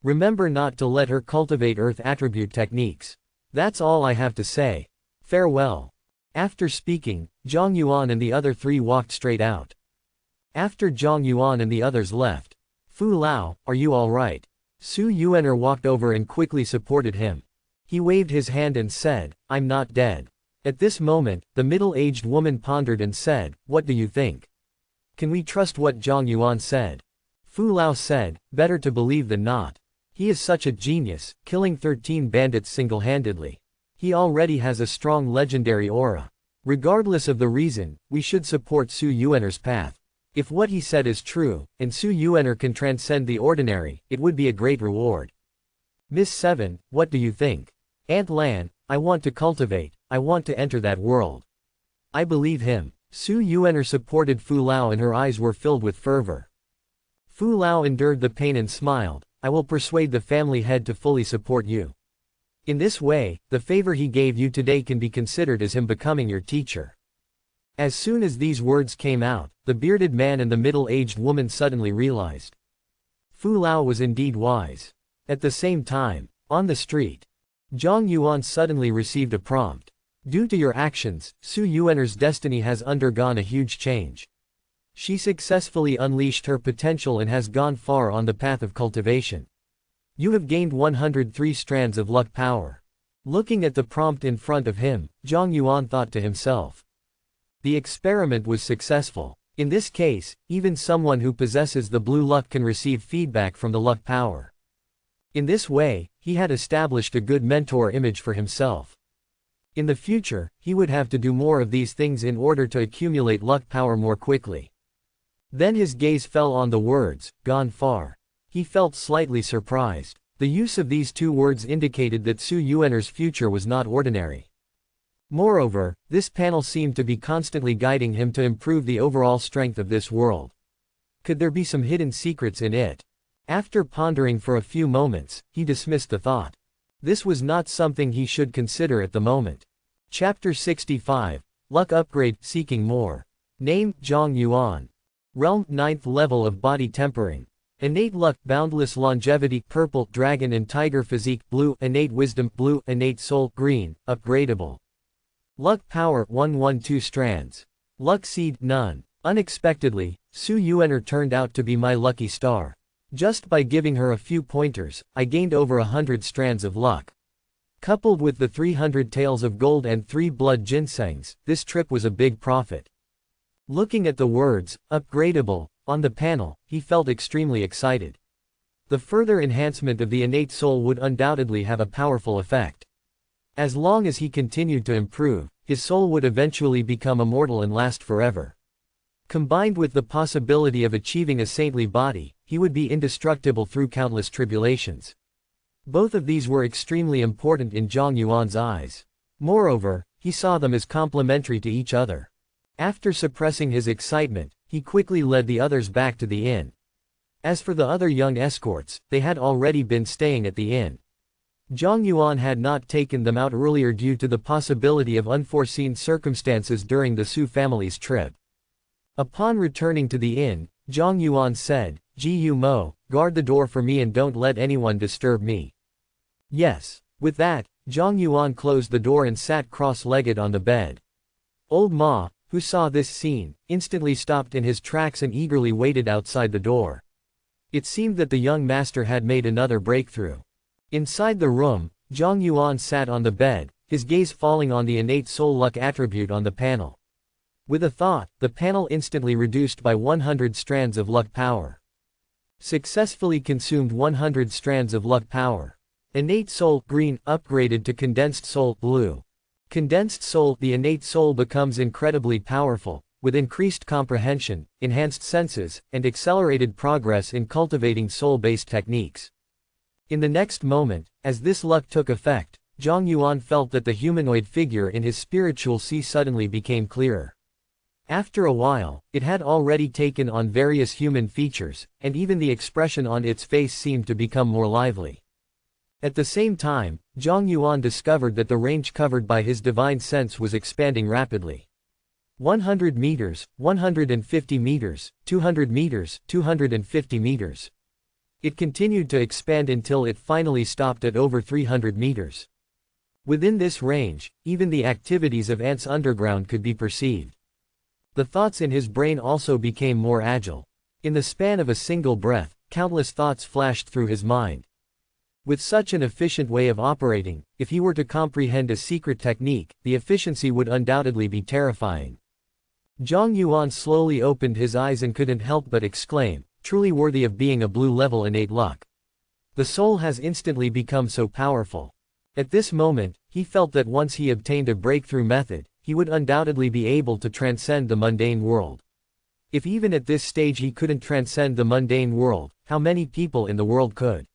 Remember not to let her cultivate earth attribute techniques. That's all I have to say. Farewell." After speaking, Zhang Yuan and the other 3 walked straight out. After Zhang Yuan and the others left, "Fu Lao, are you all right?" Su Yuaner walked over and quickly supported him. He waved his hand and said, "I'm not dead." At this moment, the middle-aged woman pondered and said, "What do you think? Can we trust what Zhang Yuan said?" Fu Lao said, "Better to believe than not. He is such a genius, killing 13 bandits single-handedly. He already has a strong legendary aura. Regardless of the reason, we should support Su Yuaner's path. If what he said is true, and Su Yuaner can transcend the ordinary, it would be a great reward. Miss 7, what do you think? Aunt Lan, I want to cultivate, I want to enter that world. I believe him." Su Yuaner supported Fu Lao and her eyes were filled with fervor. Fu Lao endured the pain and smiled, "I will persuade the family head to fully support you." In this way, the favor he gave you today can be considered as him becoming your teacher." As soon as these words came out, the bearded man and the middle-aged woman suddenly realized Fu Lao was indeed wise. At the same time, on the street, Zhang Yuan suddenly received a prompt. "Due to your actions, Su Yuaner's destiny has undergone a huge change. She successfully unleashed her potential and has gone far on the path of cultivation. You have gained 103 strands of luck power." Looking at the prompt in front of him, Zhang Yuan thought to himself. The experiment was successful. In this case, even someone who possesses the blue luck can receive feedback from the luck power. In this way, he had established a good mentor image for himself. In the future, he would have to do more of these things in order to accumulate luck power more quickly. Then his gaze fell on the words, "gone far." He felt slightly surprised. The use of these two words indicated that Su Yuaner's future was not ordinary. Moreover, this panel seemed to be constantly guiding him to improve the overall strength of this world. Could there be some hidden secrets in it? After pondering for a few moments, he dismissed the thought. This was not something he should consider at the moment. Chapter 65, Luck Upgrade, Seeking More. Name, Zhang Yuan. Realm, 9th level of Body Tempering. Innate Luck, Boundless Longevity, Purple, Dragon and Tiger Physique, Blue, Innate Wisdom, Blue, Innate Soul, Green, Upgradable. Luck Power, 112 strands. Luck Seed, none. Unexpectedly, Su Yuaner turned out to be my lucky star. Just by giving her a few pointers, I gained over 100 strands of luck. Coupled with the 300 taels of gold and 3 blood ginsengs, this trip was a big profit. Looking at the words, upgradable, on the panel, he felt extremely excited. The further enhancement of the innate soul would undoubtedly have a powerful effect. As long as he continued to improve, his soul would eventually become immortal and last forever. Combined with the possibility of achieving a saintly body, he would be indestructible through countless tribulations. Both of these were extremely important in Zhang Yuan's eyes. Moreover, he saw them as complementary to each other. After suppressing his excitement, he quickly led the others back to the inn. As for the other young escorts, they had already been staying at the inn. Zhang Yuan had not taken them out earlier due to the possibility of unforeseen circumstances during the Su family's trip. Upon returning to the inn, Zhang Yuan said, "Ji Mo, guard the door for me and don't let anyone disturb me." "Yes." With that, Zhang Yuan closed the door and sat cross-legged on the bed. Old Ma, who saw this scene, instantly stopped in his tracks and eagerly waited outside the door. It seemed that the young master had made another breakthrough. Inside the room, Zhang Yuan sat on the bed, his gaze falling on the innate soul luck attribute on the panel. With a thought, the panel instantly reduced by 100 strands of luck power. Successfully consumed 100 strands of luck power. Innate soul, green, upgraded to condensed soul, blue. Condensed soul, the innate soul becomes incredibly powerful, with increased comprehension, enhanced senses, and accelerated progress in cultivating soul-based techniques. In the next moment, as this luck took effect, Zhang Yuan felt that the humanoid figure in his spiritual sea suddenly became clearer. After a while, it had already taken on various human features, and even the expression on its face seemed to become more lively. At the same time, Zhang Yuan discovered that the range covered by his divine sense was expanding rapidly. 100 meters, 150 meters, 200 meters, 250 meters. It continued to expand until it finally stopped at over 300 meters. Within this range, even the activities of ants underground could be perceived. The thoughts in his brain also became more agile. In the span of a single breath, countless thoughts flashed through his mind. With such an efficient way of operating, if he were to comprehend a secret technique, the efficiency would undoubtedly be terrifying. Zhang Yuan slowly opened his eyes and couldn't help but exclaim, truly worthy of being a blue-level innate luck. The soul has instantly become so powerful. At this moment, he felt that once he obtained a breakthrough method, he would undoubtedly be able to transcend the mundane world. If even at this stage he couldn't transcend the mundane world, how many people in the world could?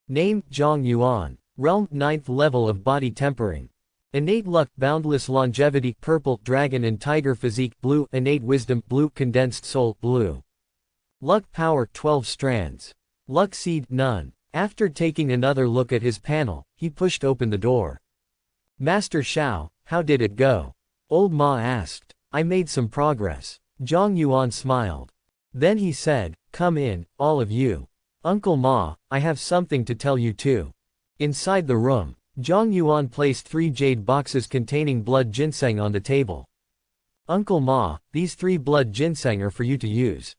Name, Zhang Yuan. Realm, 9th level of Body Tempering. Innate Luck, Boundless Longevity, Purple, Dragon and Tiger Physique, Blue, Innate Wisdom, Blue, Condensed Soul, Blue. Luck Power, 12 strands. Luck Seed, none. After taking another look at his panel, he pushed open the door. Master Xiao, how did it go? Old Ma asked. I made some progress. Zhang Yuan smiled. Then he said, come in, all of you. Uncle Ma, I have something to tell you too. Inside the room, Zhang Yuan placed 3 jade boxes containing blood ginseng on the table. Uncle Ma, these 3 blood ginseng are for you to use.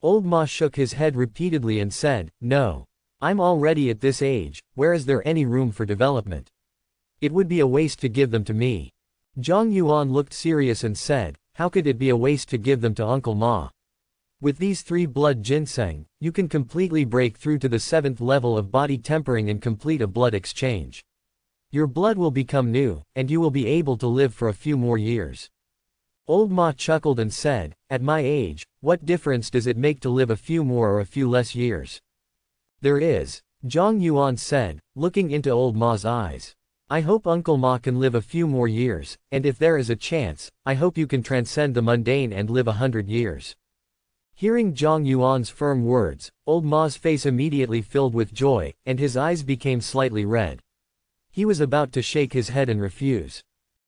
Old Ma shook his head repeatedly and said, no. I'm already at this age, where is there any room for development? It would be a waste to give them to me. Zhang Yuan looked serious and said, how could it be a waste to give them to Uncle Ma? With these 3 blood ginseng, you can completely break through to the 7th level of body tempering and complete a blood exchange. Your blood will become new, and you will be able to live for a few more years. Old Ma chuckled and said, at my age, what difference does it make to live a few more or a few less years? There is, Zhang Yuan said, looking into Old Ma's eyes. I hope Uncle Ma can live a few more years, and if there is a chance, I hope you can transcend the mundane and live 100 years. Hearing Zhang Yuan's firm words, Old Ma's face immediately filled with joy, and his eyes became slightly red. He was about to shake his head and refuse.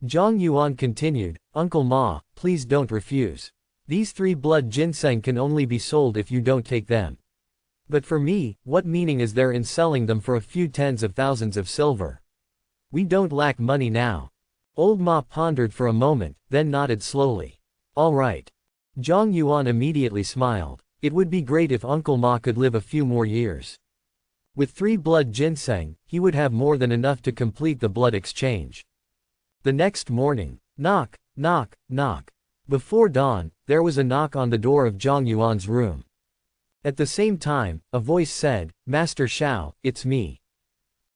Zhang Yuan continued, Uncle Ma, please don't refuse. These 3 blood ginseng can only be sold if you don't take them. But for me, what meaning is there in selling them for a few tens of thousands of silver? We don't lack money now. Old Ma pondered for a moment, then nodded slowly. All right. Zhang Yuan immediately smiled. It would be great if Uncle Ma could live a few more years. With 3 blood ginseng, he would have more than enough to complete the blood exchange. The next morning, knock, knock, knock. Before dawn, there was a knock on the door of Zhang Yuan's room. At the same time, a voice said, Master Xiao, it's me.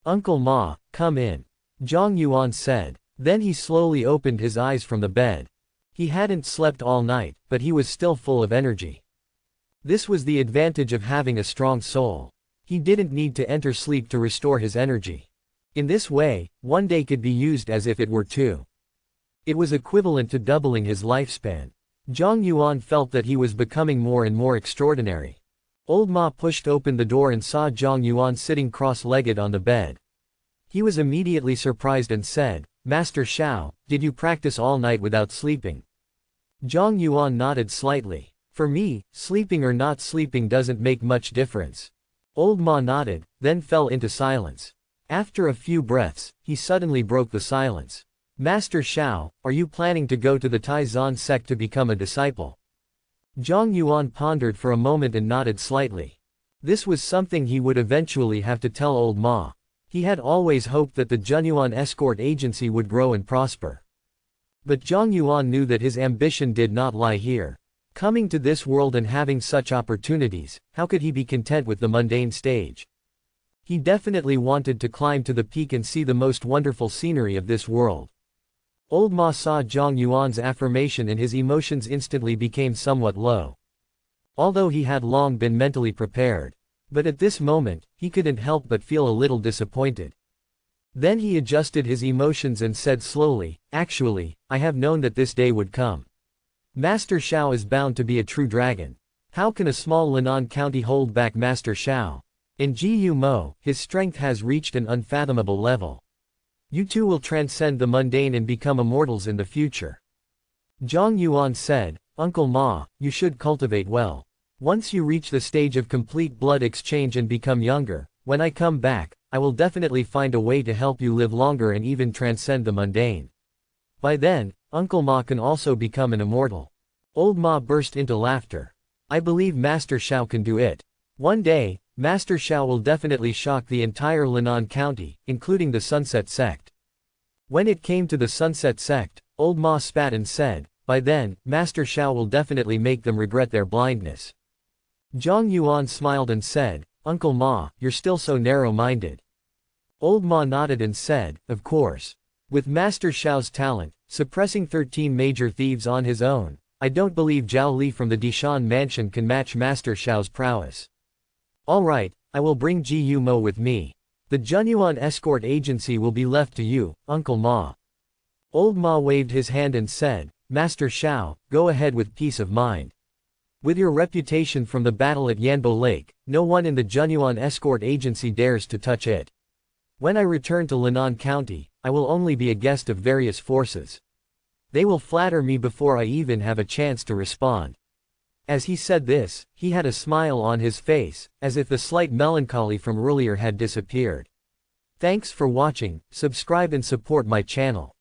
Uncle Ma, come in. Zhang Yuan said. Then he slowly opened his eyes from the bed. He hadn't slept all night, but he was still full of energy. This was the advantage of having a strong soul. He didn't need to enter sleep to restore his energy. In this way, one day could be used as if it were 2. It was equivalent to doubling his lifespan. Zhang Yuan felt that he was becoming more and more extraordinary. Old Ma pushed open the door and saw Zhang Yuan sitting cross-legged on the bed. He was immediately surprised and said, Master Xiao, did you practice all night without sleeping? Zhang Yuan nodded slightly. For me, sleeping or not sleeping doesn't make much difference. Old Ma nodded, then fell into silence. After a few breaths, he suddenly broke the silence. Master Xiao, are you planning to go to the Taizan sect to become a disciple? Zhang Yuan pondered for a moment and nodded slightly. This was something he would eventually have to tell Old Ma. He had always hoped that the Junyuan escort agency would grow and prosper. But Zhang Yuan knew that his ambition did not lie here. Coming to this world and having such opportunities, how could he be content with the mundane stage? He definitely wanted to climb to the peak and see the most wonderful scenery of this world. Old Ma saw Zhang Yuan's affirmation and his emotions instantly became somewhat low. Although he had long been mentally prepared. But at this moment, he couldn't help but feel a little disappointed. Then he adjusted his emotions and said slowly, actually, I have known that this day would come. Master Xiao is bound to be a true dragon. How can a small Linan county hold back Master Xiao? In Ji Mo, his strength has reached an unfathomable level. You two will transcend the mundane and become immortals in the future. Zhang Yuan said, Uncle Ma, you should cultivate well. Once you reach the stage of complete blood exchange and become younger, when I come back, I will definitely find a way to help you live longer and even transcend the mundane. By then, Uncle Ma can also become an immortal. Old Ma burst into laughter. I believe Master Xiao can do it. One day, Master Xiao will definitely shock the entire Linan County, including the Sunset Sect. When it came to the Sunset Sect, Old Ma spat and said, by then, Master Xiao will definitely make them regret their blindness. Zhang Yuan smiled and said, Uncle Ma, you're still so narrow-minded. Old Ma nodded and said, of course. With Master Xiao's talent, suppressing 13 major thieves on his own, I don't believe Zhao Li from the Dishan mansion can match Master Xiao's prowess. Alright, I will bring Ji Mo with me. The Junyuan escort agency will be left to you, Uncle Ma. Old Ma waved his hand and said, Master Xiao, go ahead with peace of mind. With your reputation from the battle at Yanbo Lake, no one in the Junyuan escort agency dares to touch it. When I return to Linan County, I will only be a guest of various forces. They will flatter me before I even have a chance to respond." As he said this, he had a smile on his face, as if the slight melancholy from earlier had disappeared. Thanks for watching, subscribe and support my channel.